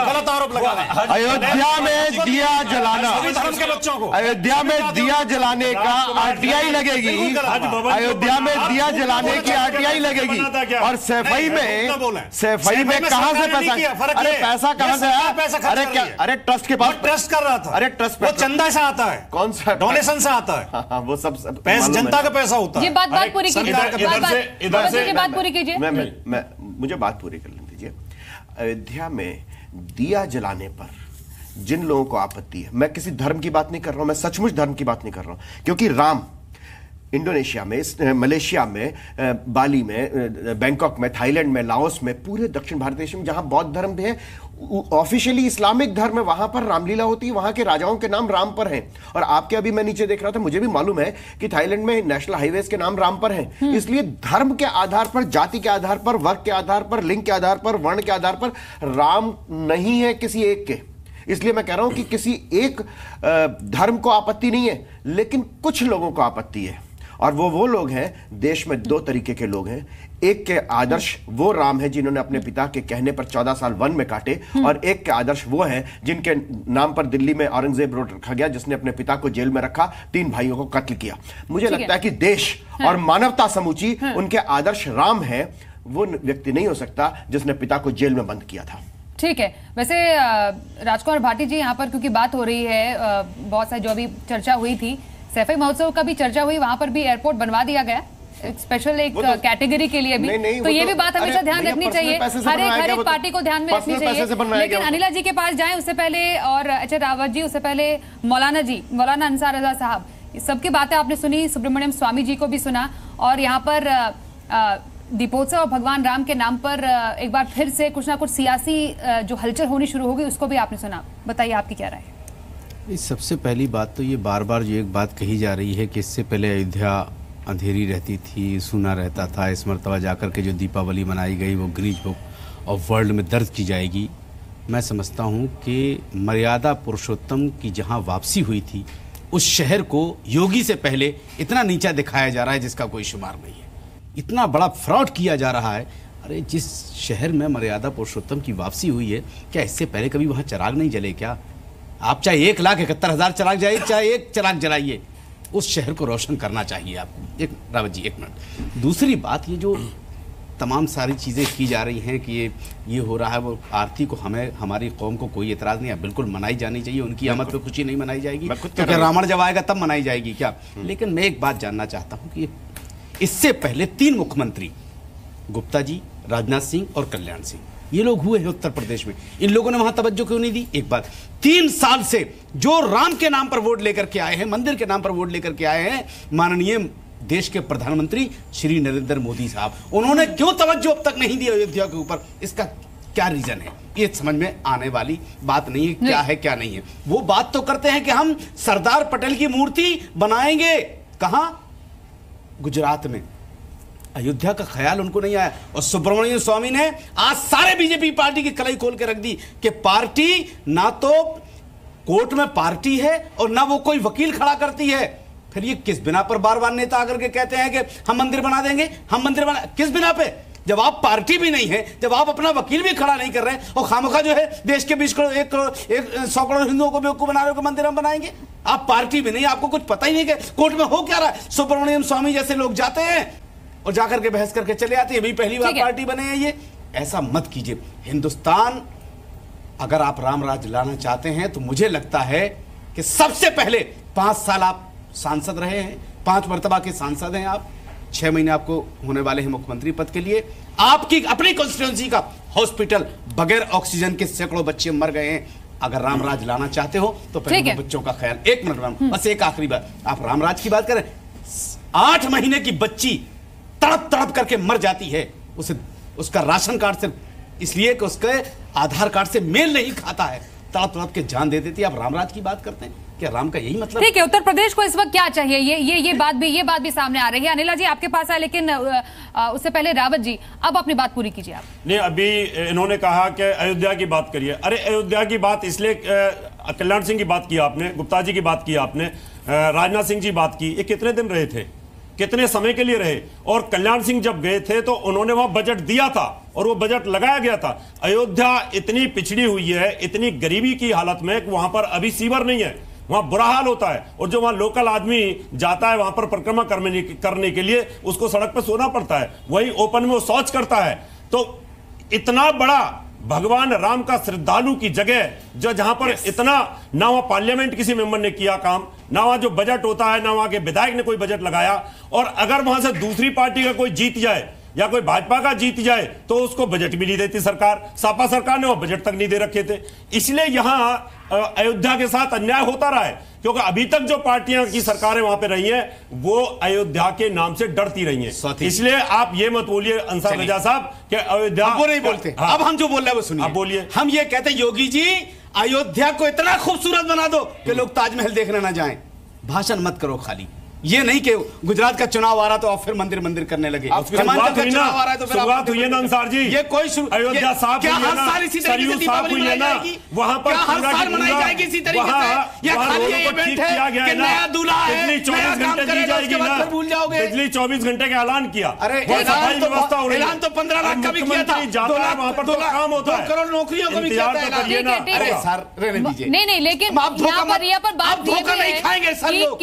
गलत आरोप लगा रहे हैं। अयोध्या में दिया जलाना, सभी धर्म के बच्चों को अयोध्या में दिया जलाने का आरटीआई लगेगी। अयोध्या में दिया जलाने की आरटीआई लगेगी। और सैफई में कहां से पैसा? अरे पैसा कहां से आया? अरे क्या, अरे ट्रस्ट के पास ट्रस्ट कर रहा था। अरे ट्रस्ट वो चंदा से आता है, कौन सा डोनेशन से आता है। हाँ, वो सब पैसा जनता का पैसा होता है। ये बात पूरी कीजिए, बात पूरी कीजिए। मैं मुझे बात पूरी कर लेने दीजिए। अयोध्या में दिया जलाने पर जिन लोगों को आपत्ति है, मैं किसी धर्म की बात नहीं कर रहा हूं, मैं सचमुच धर्म की बात नहीं कर रहा हूं, क्योंकि राम इंडोनेशिया में, मलेशिया में, बाली में, बैंकॉक में, थाईलैंड में, लाओस में, पूरे दक्षिण भारत देश में जहां बौद्ध धर्म भी है, ऑफिशियली इस्लामिक धर्म है, वहां पर रामलीला होती है, वहां के राजाओं के नाम राम पर हैं। और आपके अभी मैं नीचे देख रहा था, मुझे भी मालूम है कि थाईलैंड में नेशनल हाईवेज के नाम राम पर हैं। इसलिए धर्म के आधार पर, जाति के आधार पर, वर्ग के आधार पर, लिंग के आधार पर, वर्ण के आधार पर राम नहीं है किसी एक के। इसलिए मैं कह रहा हूं कि किसी एक धर्म को आपत्ति नहीं है, लेकिन कुछ लोगों को आपत्ति है। और वो लोग हैं, देश में दो तरीके के लोग हैं। एक के आदर्श वो राम है जिन्होंने अपने पिता के कहने पर 14 साल वन में काटे, और एक के आदर्श वो हैं जिनके नाम पर दिल्ली में औरंगजेब रोड रखा गया, जिसने अपने पिता को जेल में रखा, 3 भाइयों को कत्ल किया। मुझे लगता है कि देश और मानवता समूची उनके आदर्श राम है। वो व्यक्ति नहीं हो सकता जिसने पिता को जेल में बंद किया था। ठीक है। वैसे राजकुमार भाटी जी, यहाँ पर क्योंकि बात हो रही है, बहुत सारी जो अभी चर्चा हुई थी, सैफई महोत्सव का भी चर्चा हुई, वहां पर भी एयरपोर्ट बनवा दिया गया स्पेशल एक कैटेगरी के लिए भी। तो ये भी बात हमेशा ध्यान रखनी चाहिए, हर एक पार्टी को ध्यान में रखनी चाहिए। लेकिन अनिला जी के पास जाएं उससे पहले, और अच्छा रावत जी, उससे पहले मौलाना जी, मौलाना अंसार रजा साहब, सबकी बातें आपने सुनी, सुब्रमण्यम स्वामी जी को भी सुना, और यहाँ पर दीपोत्सव और भगवान राम के नाम पर एक बार फिर से कुछ ना कुछ सियासी जो हलचल होनी शुरू होगी, उसको भी आपने सुना। बताइए आपकी क्या राय है? सबसे पहली बात तो ये बार बार जो एक बात कही जा रही है कि इससे पहले अयोध्या अंधेरी रहती थी, सूना रहता था, इस मरतबा जाकर के जो दीपावली मनाई गई वो गिनीज बुक ऑफ वर्ल्ड में दर्ज की जाएगी। मैं समझता हूँ कि मर्यादा पुरुषोत्तम की जहाँ वापसी हुई थी, उस शहर को योगी से पहले इतना नीचा दिखाया जा रहा है जिसका कोई शुमार नहीं है। इतना बड़ा फ्रॉड किया जा रहा है। अरे जिस शहर में मर्यादा पुरुषोत्तम की वापसी हुई है, क्या इससे पहले कभी वहाँ चिराग नहीं जले क्या? आप चाहे 1,71,000 चिराग जाइए, चाहे एक चिराग जलाइए, उस शहर को रोशन करना चाहिए आपको। एक रावत जी, 1 मिनट। दूसरी बात, ये जो तमाम सारी चीज़ें की जा रही हैं कि ये हो रहा है, वो आरती को हमें, हमारी कौम को कोई एतराज़ नहीं है, बिल्कुल मनाई जानी चाहिए। उनकी आमद पे खुशी नहीं मनाई जाएगी तो क्या रावण जब आएगा तब मनाई जाएगी क्या? लेकिन मैं एक बात जानना चाहता हूँ कि इससे पहले 3 मुख्यमंत्री, गुप्ता जी, राजनाथ सिंह और कल्याण सिंह, ये लोग हुए हैं उत्तर प्रदेश में, इन लोगों ने वहां तवज्जो क्यों नहीं दी? एक बात, 3 साल से जो राम के नाम पर वोट लेकर के आए हैं, मंदिर के नाम पर वोट लेकर के आए हैं, माननीय देश के प्रधानमंत्री श्री नरेंद्र मोदी साहब, उन्होंने क्यों तवज्जो अब तक नहीं दी अयोध्या के ऊपर? इसका क्या रीजन है? ये समझ में आने वाली बात नहीं है, क्या है क्या नहीं है। वो बात तो करते हैं कि हम सरदार पटेल की मूर्ति बनाएंगे, कहां? गुजरात में। अयोध्या का ख्याल उनको नहीं आया। और सुब्रमण्यम स्वामी ने आज सारे बीजेपी पार्टी की कलाई खोल के रख दी कि पार्टी ना तो कोर्ट में पार्टी है और ना वो कोई वकील खड़ा करती है। फिर ये किस बिना पर बार बार नेता आकर के कहते हैं कि हम मंदिर बना देंगे, हम मंदिर बना, किस बिना पे? जब आप पार्टी भी नहीं है, जब आप अपना वकील भी खड़ा नहीं कर रहे हैं और खामखा जो है देश के 100 करोड़ हिंदुओं को बेवकूफ बना रहे हो कि मंदिर हम बनाएंगे। आप पार्टी भी नहीं, आपको कुछ पता ही नहीं कि कोर्ट में हो क्या रहा है। सुब्रमण्यम स्वामी जैसे लोग जाते हैं और जाकर के बहस करके चले आते हैं, अभी पहली बार पार्टी बने हैं ये। ऐसा मत कीजिए। हिंदुस्तान, अगर आप रामराज लाना चाहते हैं तो मुझे लगता है कि सबसे पहले 5 साल आप सांसद रहे हैं, 5 मर्तबा के सांसद हैं आप, 6 महीने आपको होने वाले हैं मुख्यमंत्री पद के लिए। आपकी अपनी कॉन्स्टिट्यूएंसी का हॉस्पिटल बगैर ऑक्सीजन के सैकड़ों बच्चे मर गए हैं। अगर रामराज लाना चाहते हो तो पहले बच्चों का ख्याल। 1 मिनट बस एक आखिरी बात, आप रामराज की बात करें, 8 महीने की बच्ची तड़प तड़प करके मर जाती है, उसे उसका राशन कार्ड से इसलिए कि उसके आधार कार्ड से मेल नहीं खाता है, तड़प तड़प के जान दे देती है। आप रामराज की बात करते हैं, क्या राम का यही मतलब? ठीक है, उत्तर प्रदेश को इस वक्त क्या चाहिए, ये बात भी सामने आ रही है। अनिला जी आपके पास है, लेकिन उससे पहले रावत जी अब अपनी बात पूरी कीजिए आप। नहीं, अभी इन्होंने कहा कि अयोध्या की बात करिए। अरे अयोध्या की बात इसलिए, कल्याण सिंह की बात की आपने, गुप्ता जी की बात की आपने, राजनाथ सिंह जी बात की, ये कितने दिन रहे थे, कितने समय के लिए रहे? और कल्याण सिंह जब गए थे तो उन्होंने वहां बजट दिया था और वो बजट लगाया गया था। अयोध्या इतनी पिछड़ी हुई है, इतनी गरीबी की हालत में कि वहां पर अभी सीवर नहीं है, वहां बुरा हाल होता है। और जो वहां लोकल आदमी जाता है वहां पर परिक्रमा करने के लिए, उसको सड़क पर सोना पड़ता है, वही ओपन में वो शौच करता है। तो इतना बड़ा भगवान राम का श्रद्धालु की जगह जो जहां पर इतना, ना वहां पार्लियामेंट किसी मेंबर ने किया काम, ना वहां जो बजट होता है, ना वहां के विधायक ने कोई बजट लगाया। और अगर वहां से दूसरी पार्टी का कोई जीत जाए या कोई भाजपा का जीत जाए तो उसको बजट भी नहीं देती सरकार। सपा सरकार ने वो बजट तक नहीं दे रखे थे। इसलिए यहां अयोध्या के साथ अन्याय होता रहा है, क्योंकि अभी तक जो पार्टियां की सरकारें वहां पे रही हैं वो अयोध्या के नाम से डरती रही हैं। इसलिए आप ये मत बोलिए अंसार रजा साहब कि अयोध्या, वो नहीं बोलते। अब हम जो बोल रहे हैं वो सुनिए। आप बोलिए। हम ये कहते हैं योगी जी अयोध्या को इतना खूबसूरत बना दो कि लोग ताजमहल देखने ना जाएं। भाषण मत करो खाली, ये नहीं कि गुजरात का चुनाव आ रहा तो आप फिर मंदिर मंदिर करने लगे। शुरुआत हुई है ना अंसार जी, ये कोई अयोध्या साफ हुई है ना, सरयू साफ हुई है ना, वहां पर हर साल मनाई जाएगी इसी तरीके से। या खाली ये इवेंट है कि नया दूल्हा है, बिजली 24 घंटे दी जाएगी ना, भूल जाओगे। बिजली 24 घंटे का ऐलान किया। अरे ऐलान तो 15 लाख का भी किया था, 2 लाख वहां पर तो काम होता है, 2 करोड़ नौकरियों को भी किया था। अरे सर रहने दीजिए। नहीं, लेकिन यहाँ पर बात धोखा नहीं खाएंगे सर लोग,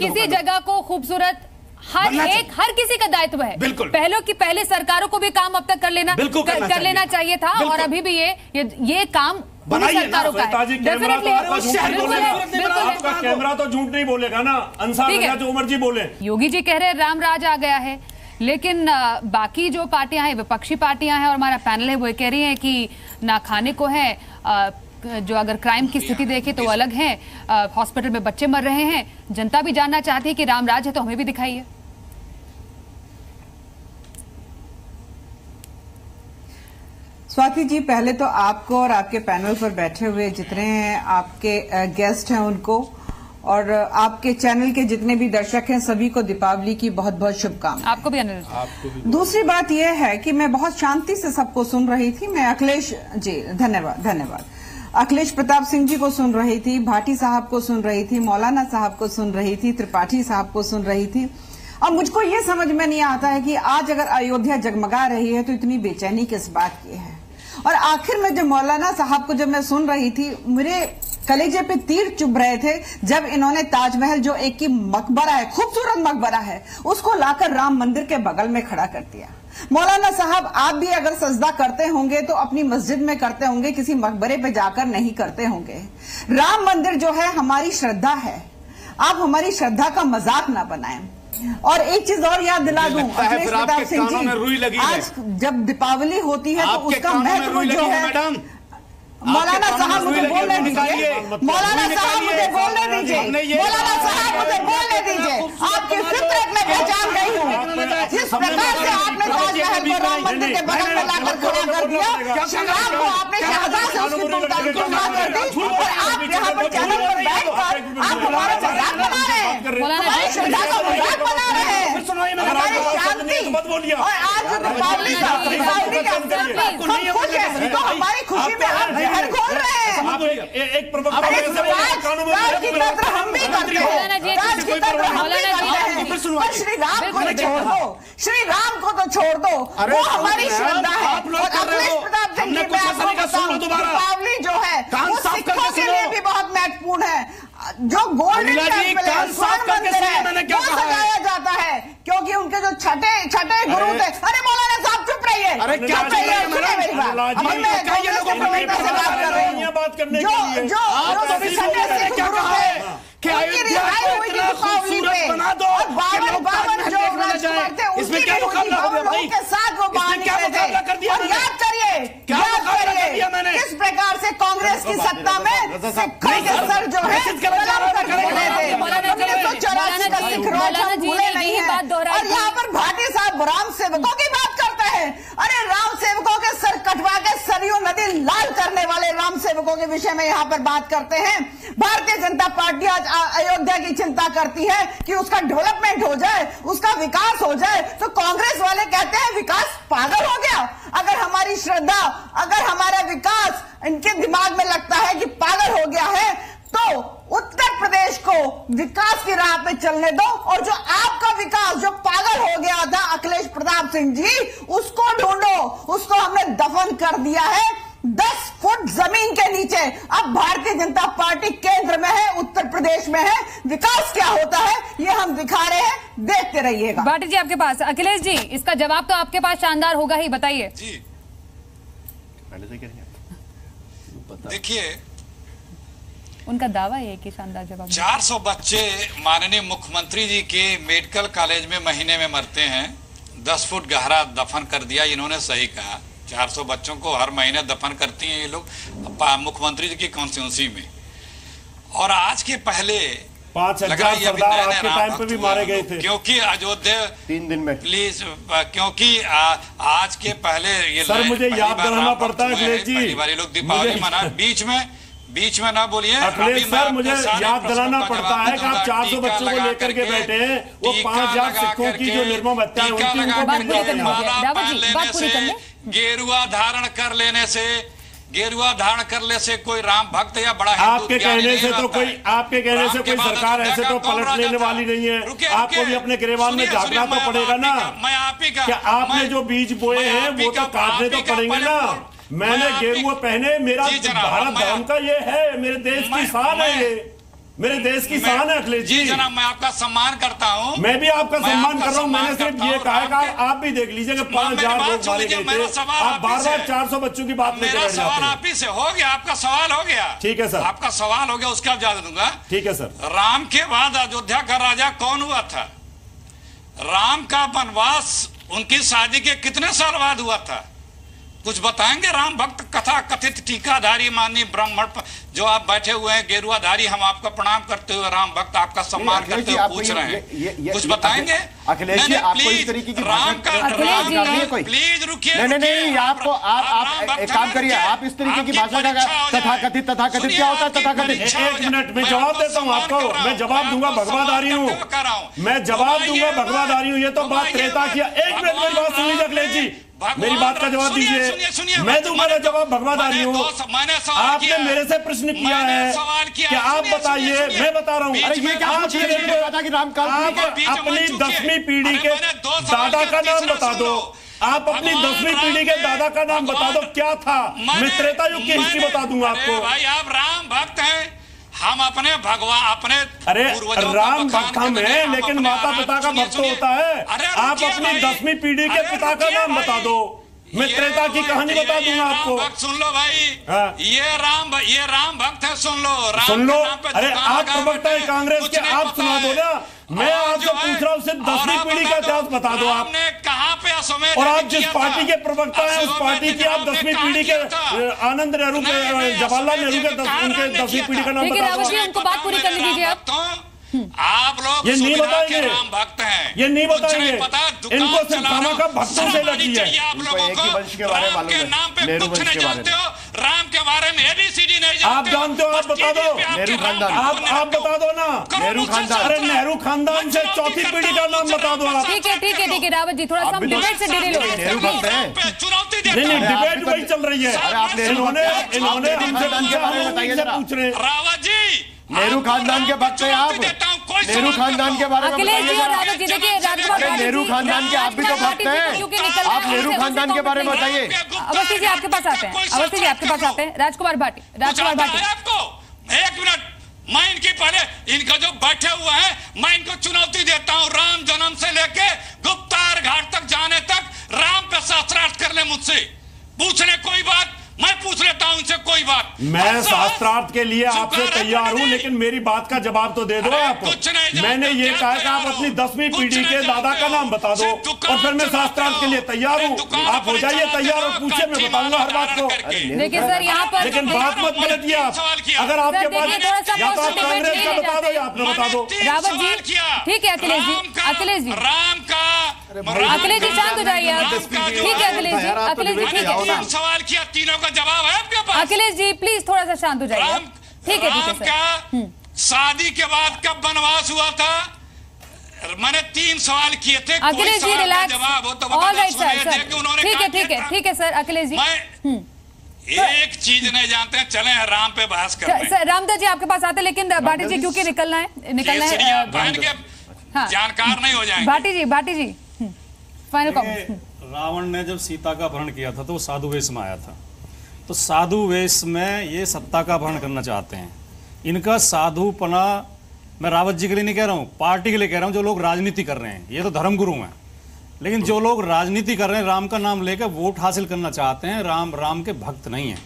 किसी जगह को खूबसूरत हर किसी का दायित्व है। बिल्कुल। पहले सरकारों को भी काम अब तक कर लेना चाहिए था, और अभी भी ये काम सरकारों का है। आपका कैमरा तो झूठ नहीं बोलेगा ना अंसार रजा, जो उमर जी बोले। योगी जी कह रहे हैं राम राज आ गया है, लेकिन बाकी जो पार्टियां हैं, विपक्षी पार्टियां हैं और हमारा पैनल है, वो कह रही है कि ना खाने को है, जो अगर क्राइम की स्थिति देखे तो अलग है, हॉस्पिटल में बच्चे मर रहे हैं। जनता भी जानना चाहती है कि रामराज है तो हमें भी दिखाइए। स्वाति जी, पहले तो आपको और आपके पैनल पर बैठे हुए जितने आपके गेस्ट हैं उनको, और आपके चैनल के जितने भी दर्शक हैं सभी को दीपावली की बहुत बहुत शुभकामनाएं। आपको भी अनिल। दूसरी बात यह है कि मैं बहुत शांति से सबको सुन रही थी। मैं अखिलेश जी, धन्यवाद। अखिलेश प्रताप सिंह जी को सुन रही थी, भाटी साहब को सुन रही थी, मौलाना साहब को सुन रही थी, त्रिपाठी साहब को सुन रही थी। और मुझको ये समझ में नहीं आता है कि आज अगर अयोध्या जगमगा रही है तो इतनी बेचैनी किस बात की है। और आखिर में जब मौलाना साहब को जब मैं सुन रही थी, मेरे कलेजे पे तीर चुभ रहे थे जब इन्होंने ताजमहल, जो एक की मकबरा है, खूबसूरत मकबरा है, उसको लाकर राम मंदिर के बगल में खड़ा कर दिया। मौलाना साहब, आप भी अगर सजदा करते होंगे तो अपनी मस्जिद में करते होंगे, किसी मकबरे पे जाकर नहीं करते होंगे। राम मंदिर जो है हमारी श्रद्धा है, आप हमारी श्रद्धा का मजाक ना बनाएं। और एक चीज और याद दिला दूं अखिलेश प्रताप सिंह जी, आज जब दीपावली होती है तो उसका महत्व जो है, मौलाना साहब मुझे बोलने दीजिए, मौलाना साहब मुझे बोलने दीजिए, मौलाना साहब मुझे बोलने दीजिए। आपकी फितरत में पहचान गई हूँ। जिस प्रकार से आपने ताजमहल को राम मंदिर के बगल में लाकर खड़ा कर दिया, श्री राम को आपने शहजाद से उसकी तुलना कर दी, और आप यहाँ पर चैनल पर बैठकर आप हमारा मजाक बना रहे हैं, हमारी श्रद्धा का मजाक बना रहे हैं, हमारी शांति। और आज दीपावली का खुश है तो हमारी खुशी में आप जहर घोल रहे हैं। एक राज की कद्र हम भी करते हैं, राज की कद्र हम भी करते हैं, पर श्री राम को तो छोड़ दो, श्री राम को तो छोड़ दो, वो हमारी श्रद्धा है। और अखिलेश प्रताप सिंह जी, मैं आपको बताऊं, दीपावली जो है वो सिखों के लिए भी बहुत महत्वपूर्ण है। जो गोल्डन टेंपल है, स्वर्ण मंदिर है, वो सजाया जाता है क्योंकि उनके जो छठे गुरु थे। अरे मौलाना साहब चुप रहिए, चुप रहिए, सुनिए मेरी बात। अब मैं कांग्रेस के प्रवक्ता से बात कर रही हूँ। जो छठे सिख गुरु थे उनकी रिहाई हुई थी दीपावली पे, और 52 जो राजकुमार थे उनकी भी हुई थी, लोगों के साथ वो बाहर निकले थे। और याद करिए किस प्रकार से कांग्रेस की सत्ता में सिखों के सर जो है कलम कर रहे थे। 1984 का सिख राज हम भूले नहीं है। और यहाँ पर भाटी साहब राम सेवकों की बात करते हैं। अरे राम सेवकों के सर कटवा के सरयू नदी लाल करने वाले राम सेवकों के विषय में यहाँ पर बात करते हैं। भारतीय जनता पार्टी आज अयोध्या की चिंता करती है कि उसका डेवलपमेंट हो जाए, उसका विकास हो जाए, तो कांग्रेस वाले कहते हैं विकास पागल हो गया। अगर हमारी श्रद्धा, अगर हमारा विकास इनके दिमाग में लगता है कि पागल हो गया है, तो उत्तर प्रदेश को विकास की राह पे चलने दो, और जो आपका विकास जो पागल हो गया था अखिलेश प्रताप सिंह जी, उसको ढूंढो। उसको हमने दफन कर दिया है 10 फुट जमीन के नीचे। अब भारतीय जनता पार्टी केंद्र में है, उत्तर प्रदेश में है। विकास क्या होता है ये हम दिखा रहे हैं, देखते रहिएगा। भाटी जी आपके पास, अखिलेश जी इसका जवाब तो आपके पास शानदार होगा ही, बताइए। जी देखिए, उनका दावा है कि शानदार जवाब। 400 बच्चे माननीय मुख्यमंत्री जी के मेडिकल कॉलेज में महीने में मरते हैं, 10 फुट गहरा दफन कर दिया। इन्होंने सही कहा, 400 बच्चों को हर महीने दफन करती हैं ये लोग मुख्यमंत्री जी की कॉन्स्टिट्यूंसी में। और आज के पहले 5,000 सरदार आपके टाइम पे भी मारे गए थे, क्योंकि अयोध्या 3 दिन में प्लीज, क्योंकि आज के पहले ये सर मुझे याद दिलाना पड़ता है अखिलेश जी, पहली बार लोग दीपावली मना, बीच में ना बोलिए अखिलेश सर, मुझे याद दिलाना पड़ता है कि आप 400 बच्चों को लेकर के बैठे हैं, वो 5,000 सिखों की जो निर्मम हत्या है उनकी गेरुआ धारण कर लेने से, गेरुआ धारण करने से कोई राम भक्त या बड़ा आपके कहने से तो कोई, आपके कहने से कोई सरकार ऐसे तो पलट लेने वाली नहीं है। आपको भी अपने गिरेबान में झांकना तो पड़ेगा ना। मैं आप ही का, क्या आपने जो बीज बोए हैं वो तो काटने तो पड़ेंगे ना। मैंने गेरुआ पहने, मेरा भारत धर्म का ये है, मेरे देश की शान है, ये मेरे देश की शान है अखिलेश जी। जनाब मैं आपका सम्मान करता हूँ, मैं भी आपका सम्मान कर रहा हूँ। मैंने सिर्फ ये कहा है कि आप भी देख लीजिए कि 5,000 लोग मारे गए थे, आप बार-बार 400 बच्चों की बात नहीं कर रहे। मेरा सवाल आप ही से हो गया, आपका सवाल हो गया। ठीक है सर, आपका सवाल हो गया, उसका जवाब दूंगा। ठीक है सर। राम के बाद अयोध्या का राजा कौन हुआ था? राम का वनवास उनकी शादी के कितने साल बाद हुआ था? कुछ बताएंगे? राम भक्त कथा कथित टीकाधारी माननीय ब्राह्मण जो आप बैठे हुए हैं गेरुआधारी, हम आपका प्रणाम करते हुए राम भक्त आपका सम्मान करते हुए पूछ रहे हैं, कुछ बताएंगे? अखिलेश जी आपको इस तरीके की राम का प्लीज रुकिए, नहीं आपको आप एक काम करिए, आप इस तरीके की भाषा का तथाकथित क्या होता है? तथाकथित 1 मिनट में जवाब देता हूँ आपको, मैं जवाब दूंगा, भगवाधारी हूँ, मैं जवाब दूंगा, भगवाधारी हूँ। ये तो बात त्रेता किया। 1 मिनट मेरी बात सुन लीजिए अखिलेश जी, मेरी बात का जवाब दीजिए। मैं दूंगा ना जवाब, भगवाधारी हूँ। आपने मेरे से प्रश्न किया है कि आप बताइए, मैं बता रहा हूँ। अरे ये क्या आप अपनी 10वीं पीढ़ी के दादा का नाम बता दो, आप अपनी 10वीं पीढ़ी के दादा का नाम बता दो, क्या था? मैं त्रेता युग की हिस्ट्री बता दूंगा आपको। भाई आप राम भक्त हैं, हम अपने भगवान अपने अरे राम भक्त हम हैं, लेकिन माता पिता का भक्त होता है। आप अपनी 10वीं पीढ़ी के पिता का नाम बता दो, मैं त्रेता की कहानी बता दूंगा आपको। सुन लो भाई, ये राम भक्त है, सुन लो। अरे आप प्रवक्ता है कांग्रेस के, आप सुना दो ना। मैं आपसे पूछ रहा हूँ, सिर्फ 10वीं पीढ़ी का इतिहास बता दो। आपने कहाँ पे और आप जिस पार्टी के प्रवक्ता हैं उस पार्टी की आप 10वीं पीढ़ी के आनंद नेहरू के, जवाहरलाल नेहरू के उनके 10वीं पीढ़ी का नाम बता दो। उनको बात पूरी करने दीजिए आप लोग ये नहीं बताएंगे, राम भक्त हैं, ये नहीं बताएंगे, इनको सिर्फ खाना का भक्तों से लगी है। आप लोगों को राम के नाम पे कुछ नहीं जानते हो, राम के बारे में ABCD नहीं जानते हो। आप जानते हो, आप बता दो, नेहरू खानदान, आप बता दो ना, नेहरू खानदान, अरे नेहरू खानदान से चौथी पीढ़ी का नाम बता दो आप। ठीक है रावत जी, थोड़ा सा हम डिबेट से डिले लो। नेहरू भक्त हैं, नहीं डिबेट वही चल रही है। इन्होंने पूछ रहे रावत जी, नेहरू खानदान के भक्त हैं आप, नेहरू खानदान के बारे में बताइए। नेहरू खानदान के आप भी तो भक्त हैं, आप नेहरू खानदान के बारे में बताइए। अवस्थी जी आपके पास आते हैं, अवस्थी जी आपके पास आते हैं। राजकुमार भाटी आपको एक मिनट, मैं इनकी पहले इनका जो बैठे हुए हैं मैं इनको चुनौती देता हूं, राम जन्म से लेके गुप्तार घाट तक जाने तक राम पे शास्त्रार्थ कर ले मुझसे, पूछने कोई बात मैं पूछ लेता हूं उनसे कोई बात। मैं शास्त्रार्थ के लिए आपसे तैयार हूं, लेकिन मेरी बात का जवाब तो दे दो आप। मैंने ये कहा कि आप अपनी 10वीं पीढ़ी के दादा का नाम बता दो और फिर मैं शास्त्रार्थ के लिए तैयार हूं। आप हो जाइए तैयार और पूछिए, मैं बताऊंगा हर बात को। देखिए सर यहाँ पर, लेकिन बात मत बदलिए आप। अगर आपके पास या तो आप कांग्रेस का बता दो या आपने बता दो। रावत जी ठीक है, अखिलेश जी राम का अखिलेश जी शांत हो जाइए आप। ठीक है अखिलेश जी ठीक है, सवाल किया, तीनों का जवाब है आपके पास। अखिलेश जी प्लीज थोड़ा सा शांत हो जाइए। ठीक है क्या शादी के बाद कब वनवास हुआ था? मैंने 3 सवाल किए थे, अखिलेश जी रिलैक्स, जवाब हो तो ऑल राइट सर, ठीक है अखिलेश जी। एक चीज नहीं जानते हैं, चले राम पे बहस करते हैं। रामदास जी आपके पास आते हैं, लेकिन भाटी जी क्योंकि निकलना है जानकार नहीं हो जाएंगे। भाटी जी फाइनल कमेंट। रावण ने जब सीता का अपहरण किया था तो वो साधु वेश में आया था, तो साधु वेश में ये सत्ता का अपहरण करना चाहते हैं। इनका साधुपना मैं रावत जी के लिए नहीं कह रहा हूँ, पार्टी के लिए कह रहा हूँ। जो लोग राजनीति कर रहे हैं ये तो धर्मगुरु हैं, लेकिन जो लोग राजनीति कर रहे हैं राम का नाम लेकर वोट हासिल करना चाहते हैं, राम के भक्त नहीं है।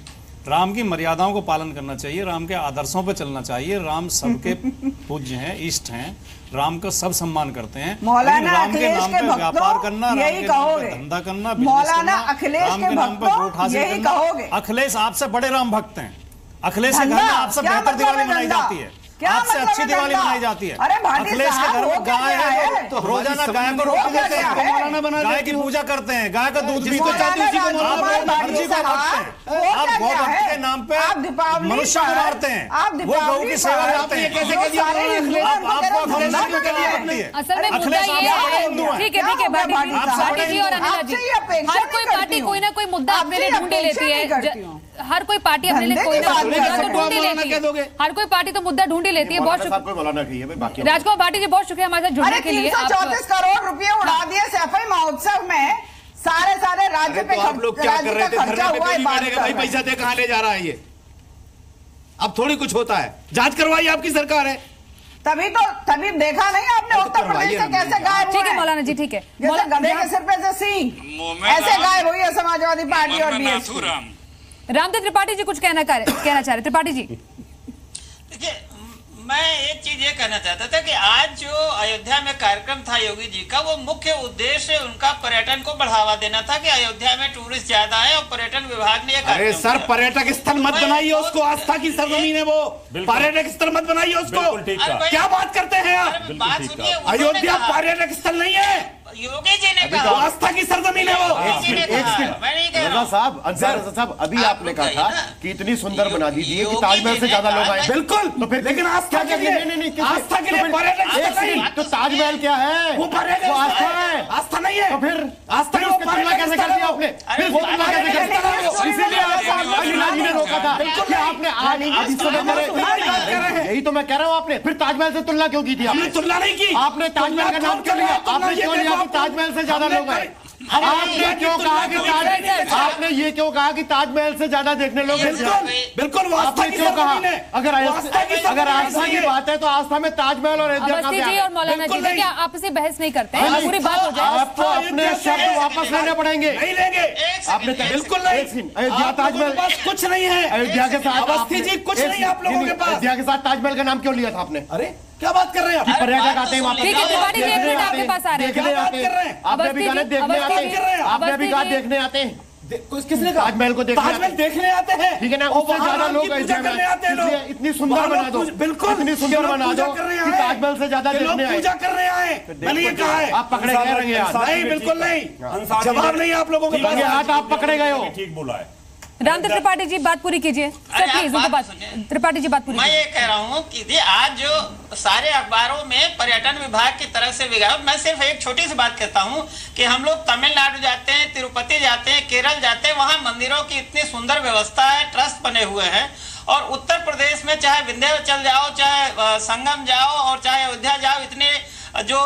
राम की मर्यादाओं को पालन करना चाहिए, राम के आदर्शों पर चलना चाहिए। राम सबके पूज्य हैं, इष्ट हैं, राम का सब सम्मान करते हैं। मौलाना राम के नाम पे व्यापार करना, राम यही के नाम पे कहोगे, धंधा करना, मौलाना अखिलेश राम के नाम पे वोट हासिल यही करना। कहोगे। अखिलेश आपसे बड़े राम भक्त हैं। अखिलेश के घर में आपसे बेहतर दिवाली मनाई जाती है, आपसे अच्छी दिवाली मनाई जाती है। अखिलेश के घर में गाय है तो रोजाना गाय को रोटी देते हैं, गाय की पूजा करते हैं, गाय का दूध पीते हैं। आप मर्जी को रखते हैं, आप गौ भक्त के नाम पे मनुष्य को मारते हैं, वो गौ की सेवा करते हैं। असल में मुद्दा ये है, ठीक है भाटी जी और अनिला जी, हर कोई पार्टी कोई ना कोई मुद्दा अपने लिए ढूंढे लेती है। हर कोई पार्टी अपने लिए कोई ना कोई मुद्दा तो ढूंढी लेती है, हर कोई पार्टी तो मुद्दा ढूंढी लेती है। बहुत शुक्रिया राजकुमार भाटी जी, बहुत शुक्रिया हमारे साथ जुड़ने के लिए। 334 करोड़ रुपए उड़ा दिए सफाई महोत्सव में, सारे राज्य पे आप लोग क्या कर रहे थे? धरने पे भाई पैसा दे कहां ले जा रहा है ये? अब थोड़ी कुछ होता है, जांच करवाई आपकी सरकार है। तभी देखा नहीं आपने उत्तर प्रदेश से कैसे गायब हुआ? ठीक है मौलाना जी, ठीक है। जैसे गधे के सिर पे से सींग ऐसे गायब हुई है समाजवादी पार्टी और बीएसपी। रामदेव त्रिपाठी जी कुछ कहना चाह रहे। त्रिपाठी जी देखिए, मैं एक चीज ये कहना चाहता था कि आज जो अयोध्या में कार्यक्रम था योगी जी का, वो मुख्य उद्देश्य उनका पर्यटन को बढ़ावा देना था कि अयोध्या में टूरिस्ट ज्यादा है और पर्यटन विभाग ने अरे सर, पर्यटक स्थल मत बनाइए उसको, आस्था की सरजमीन है वो, पर्यटक स्थल मत बनाइए उसको। क्या बात करते हैं आप? बात सुनिए, अयोध्या पर्यटक स्थल नहीं है, योगी जी ने कहा आस्था की सरजमीन है वो। रजा साहब अभी आपने कहा था कि इतनी सुंदर बना दीजिए कि ताजमहल से ज्यादा लोग आए। बिल्कुल, तो फिर लेकिन आस्था के लिए आस्था के लिए पर्यटक तो ताजमहल क्या है? वो पर्यटक आस्था है, आस्था नहीं है। तो फिर आस्था की तुलना कैसे कर दिया आपने? फिर वो तुलना कैसे कर दिया? इसीलिए अनिला जी ने रोका था कि आपने आज इस समय यही तो मैं कह रहा हूँ, आपने फिर ताजमहल से तुलना क्यों की थी? हमने तुलना नहीं की, आपने ताजमहल का नाम क्यों लिया? आपने क्यों लिया कि ताजमहल से ज्यादा लोग आए? आपने क्यों कहा कि आपने ये क्यों कहा कि ताजमहल से ज्यादा देखने लोग? बिल्कुल, आपने क्यों कहा? अगर आस्था की बात है तो आस्था में ताजमहल और अयोध्या का जी और मौलाना जी देखिए आपसे बहस नहीं करते हैं, पूरी बात हो जाए। आपको अपने शब्द वापस लेने पड़ेंगे। नहीं लेंगे आपने बिल्कुल नहीं। अयोध्या ताजमहल कुछ नहीं है, अयोध्या के साथ अवस्थी जी कुछ नहीं आप लोगों के पास। अयोध्या के साथ ताजमहल का नाम क्यों लिया था आपने? अरे क्या बात कर रहे हैं? पर्यटक आते हैं वहाँ पे, ठीक है त्रिपाठी जी, एक मिनट आपके पास आ रहे हैं। देखने आते हैं। आपने भी कहा देखने आते हैं, आपने भी कहा देखने आते हैं। किसने कहा? ताजमहल को ताजमहल देखने आते हैं, ठीक है ना? उससे ज्यादा लोग करने आते हैं लोग। इतनी सुंदर बना दो, बिल्कुल इतनी सुंदर बना दो कि ताजमहल से ज्यादा देखने आए, पूजा करने आए। मैंने ये कहा है आप पकड़े गए रंगे हाथ? नहीं, बिल्कुल नहीं, जवाब नहीं आप लोगों के पास। हाथ आप पकड़े गए हो। ठीक बोला है। रामदेव त्रिपाठी जी बात पूरी कीजिए सर प्लीज, उनको बात त्रिपाठी जी बात पूरी। मैं ये कह रहा हूँ कि आज जो सारे अखबारों में पर्यटन विभाग की तरफ से विज्ञापन, मैं सिर्फ एक छोटी सी बात कहता हूँ कि हम लोग तमिलनाडु जाते हैं, तिरुपति जाते हैं, केरल जाते हैं, वहाँ मंदिरों की इतनी सुंदर व्यवस्था है, ट्रस्ट बने हुए हैं। और उत्तर प्रदेश में चाहे विंध्याचल जाओ, चाहे संगम जाओ और चाहे अयोध्या जाओ, इतने जो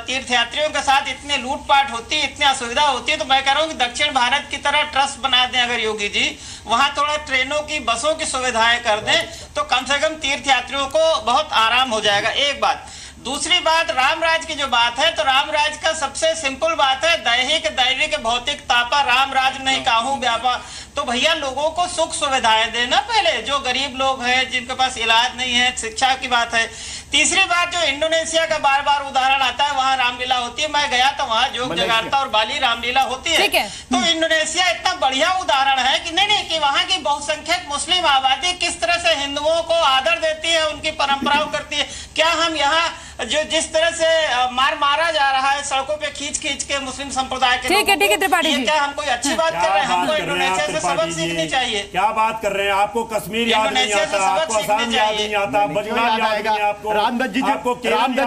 तीर्थयात्रियों के साथ इतनी लूटपाट होती है, इतनी असुविधा होती है। तो मैं कह रहा हूँ कि दक्षिण भारत की तरह ट्रस्ट बना दें अगर योगी जी, वहां थोड़ा ट्रेनों की, बसों की सुविधाएं कर दें तो कम से कम तीर्थयात्रियों को बहुत आराम हो जाएगा। एक बात। दूसरी बात, रामराज की जो बात है, तो रामराज का सबसे सिंपल बात है, दैहिक दैविक भौतिक तापा रामराज नहीं काहू व्यापा। तो भैया लोगों को सुख सुविधाएं देना पहले, जो गरीब लोग हैं जिनके पास इलाज नहीं है, शिक्षा की बात है। तीसरी बात, जो इंडोनेशिया का बार बार उदाहरण आता है, वहां रामलीला होती है, मैं गया था वहां, जोग जगारता और बाली रामलीला होती है। तो इंडोनेशिया इतना बढ़िया उदाहरण है कि नहीं कि वहां की बहुसंख्यक मुस्लिम आबादी किस तरह से हिंदुओं को आदर देती है, उनकी परंपराओं करती है। क्या हम यहाँ जो जिस तरह से मारा जा रहा है सड़कों पे खींच के मुस्लिम संप्रदाय के, ठीक है त्रिपाठी जी, क्या हम कोई अच्छी बात कर रहे हैं? हमको इंडोनेशिया से सबक सीखनी चाहिए। क्या बात कर रहे हैं? आपको कश्मीर याद नहीं आता, आपको असम याद नहीं आता, बंगाल याद नहीं आपको, रामदत्त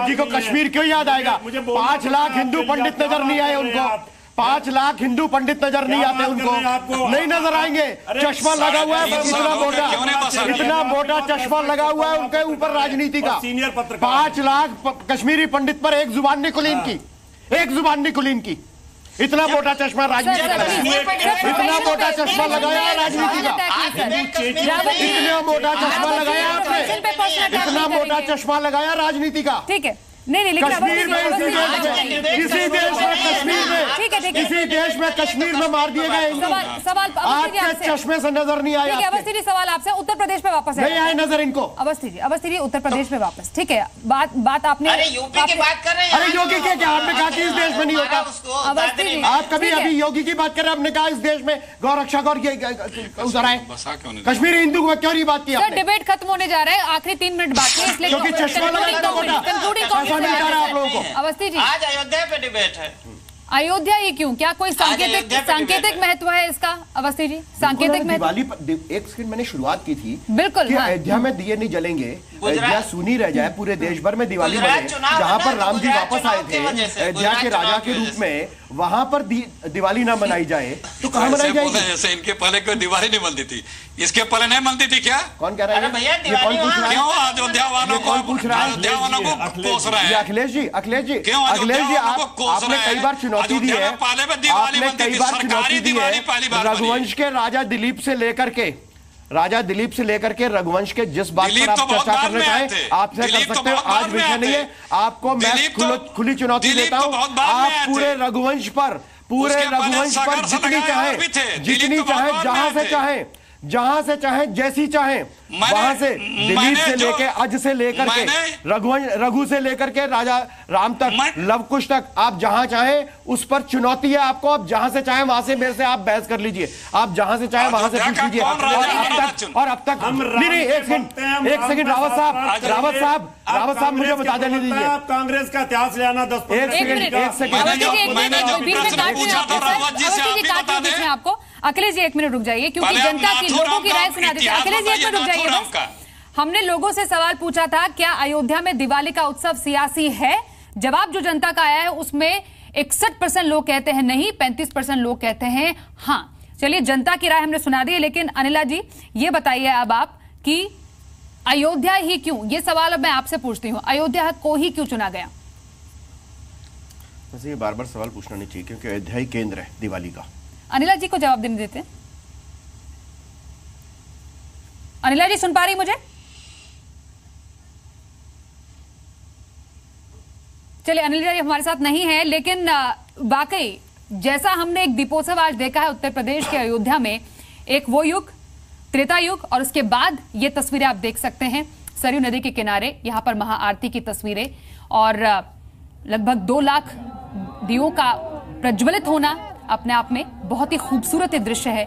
जी को कश्मीर क्यों याद आएगा? 5 लाख हिंदू पंडित नजर नहीं आए उनको, 5 लाख हिंदू पंडित नजर नहीं आते उनको, नहीं नजर आएंगे। चश्मा लगा हुआ है इतना मोटा चश्मा लगा हुआ है उनके ऊपर राजनीति का। 5 लाख कश्मीरी पंडित पर एक जुबान नहीं खुली इनकी, एक जुबान नहीं खुली इनकी। इतना मोटा चश्मा राजनीति का, इतना मोटा चश्मा लगाया राजनीति का, इतना मोटा चश्मा लगाया आपने, इतना मोटा चश्मा लगाया राजनीति का। ठीक है, नहीं कश्मीर में किसी देश में कश्मीर में किसी देश में कश्मीर में मार दिए गए सवाल आपके चश्मे से नजर नहीं आया। अवस्थी जी सवाल आपसे, उत्तर प्रदेश में वापस नहीं आए नजर इनको। अवस्थी जी उत्तर प्रदेश में वापस, ठीक है। बात आपने, अरे यूपी की बात कर रहे हैं। अरे योगी क्या आपने कहा कि इस देश में नहीं होता? अवस्थी जी आप कभी अभी योगी की बात कर रहे हैं, आपने कहा इस देश में गौ रक्षा गौर उधर आए, कश्मीर हिंदू में क्यों नहीं बात की? सर डिबेट खत्म होने जा रहा है, आखिरी 3 मिनट बाकी है, इसलिए क्योंकि चश्मा आप लोगों को। अवस्थी जी आज अयोध्या पे डिबेट है। अयोध्या ही क्यों? क्या कोई सांकेतिक महत्व है इसका? अवस्थी जी सांकेतिक महत्व। दिवाली एक सेकंड मैंने शुरुआत की थी बिल्कुल कि अयोध्या में दिए नहीं जलेंगे, अयोध्या सुनी रह जाए, पूरे देश भर में दिवाली मने, जहाँ पर राम जी वापस आए थे अयोध्या के राजा के रूप में, वहां पर दिवाली ना मनाई जाए तो कहाँ मनाई जाएगी? ऐसे इनके पहले कोई दिवाली नहीं बनती थी, इसके पहले नहीं बनती थी क्या? कौन कह रहा है? कौन पूछ रहा है? क्यों अयोध्या वालों को, पूछ रहा है? अयोध्या वालों को कोस रहे हैं? अखिलेश जी आपने कई बार चुनौती दी है, आपने कई बार चुनौती दी है रघुवंश के राजा दिलीप से लेकर के रघुवंश के जिस बात पर आप चर्चा करना चाहें आपसे कर सकते हो। आज विषय नहीं है, आपको मैं खुली चुनौती देता हूं, आप पूरे रघुवंश पर जितनी चाहे जहां से चाहे जैसी चाहे वहां से दिलीप से लेके अज से लेकर के रघु से लेकर के राजा राम तक, लव कुश तक, आप जहां चाहे उस पर चुनौती है आपको। आप जहां से चाहे वहां से मेरे से आप बहस कर लीजिए, आप जहां से चाहे वहां से पूछ लीजिए। और अब तक नहीं एक सेकंड रावत साहब मुझे बता देने दीजिए। आप कांग्रेस का इतिहास ले आना 10 आपको। अखिलेश जी 1 मिनट रुक जाइए, क्योंकि जनता की लोगों की राय सुना देते हैं। अखिलेश जी 1 मिनट रुक जाइए बस। हमने लोगों से सवाल पूछा था क्या अयोध्या में दिवाली का उत्सव सियासी है? जवाब जो जनता का आया है उसमें 61% लोग कहते हैं नहीं, 35% लोग कहते हैं हाँ। चलिए जनता की राय हमने सुना दी है, लेकिन अनिला जी ये बताइए अब आप कि अयोध्या ही क्यों, ये सवाल अब मैं आपसे पूछती हूँ, अयोध्या को ही क्यों चुना गया? वैसे ये बार-बार सवाल पूछना नहीं चाहिए क्योंकि अयोध्या ही केंद्र है दिवाली का। अनिला जी को जवाब देने देते हैं। अनिला जी सुन पा रही मुझे? चलिए अनिला जी हमारे साथ नहीं है, लेकिन वाकई जैसा हमने एक दीपोत्सव आज देखा है उत्तर प्रदेश के अयोध्या में, एक वो युग त्रेता युग और उसके बाद ये तस्वीरें आप देख सकते हैं। सरयू नदी के किनारे यहाँ पर महाआरती की तस्वीरें और लगभग 2 लाख दियों का प्रज्वलित होना अपने आप में बहुत ही खूबसूरत दृश्य है।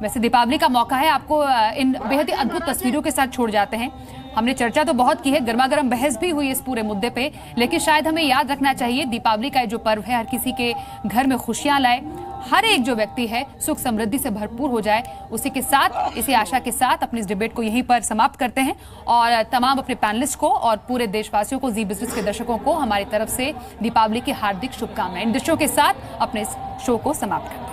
वैसे दीपावली का मौका है, आपको इन बेहद ही अद्भुत तस्वीरों के साथ छोड़ जाते हैं। हमने चर्चा तो बहुत की है, गर्मा गर्म बहस भी हुई इस पूरे मुद्दे पे, लेकिन शायद हमें याद रखना चाहिए दीपावली का जो पर्व है हर किसी के घर में खुशियां लाए, हर एक जो व्यक्ति है सुख समृद्धि से भरपूर हो जाए। उसी के साथ, इसी आशा के साथ अपनी इस डिबेट को यहीं पर समाप्त करते हैं और तमाम अपने पैनलिस्ट को और पूरे देशवासियों को, जी बिजनेस के दर्शकों को हमारी तरफ से दीपावली की हार्दिक शुभकामनाएं। इन दृश्यों के साथ अपने इस शो को समाप्त करते हैं।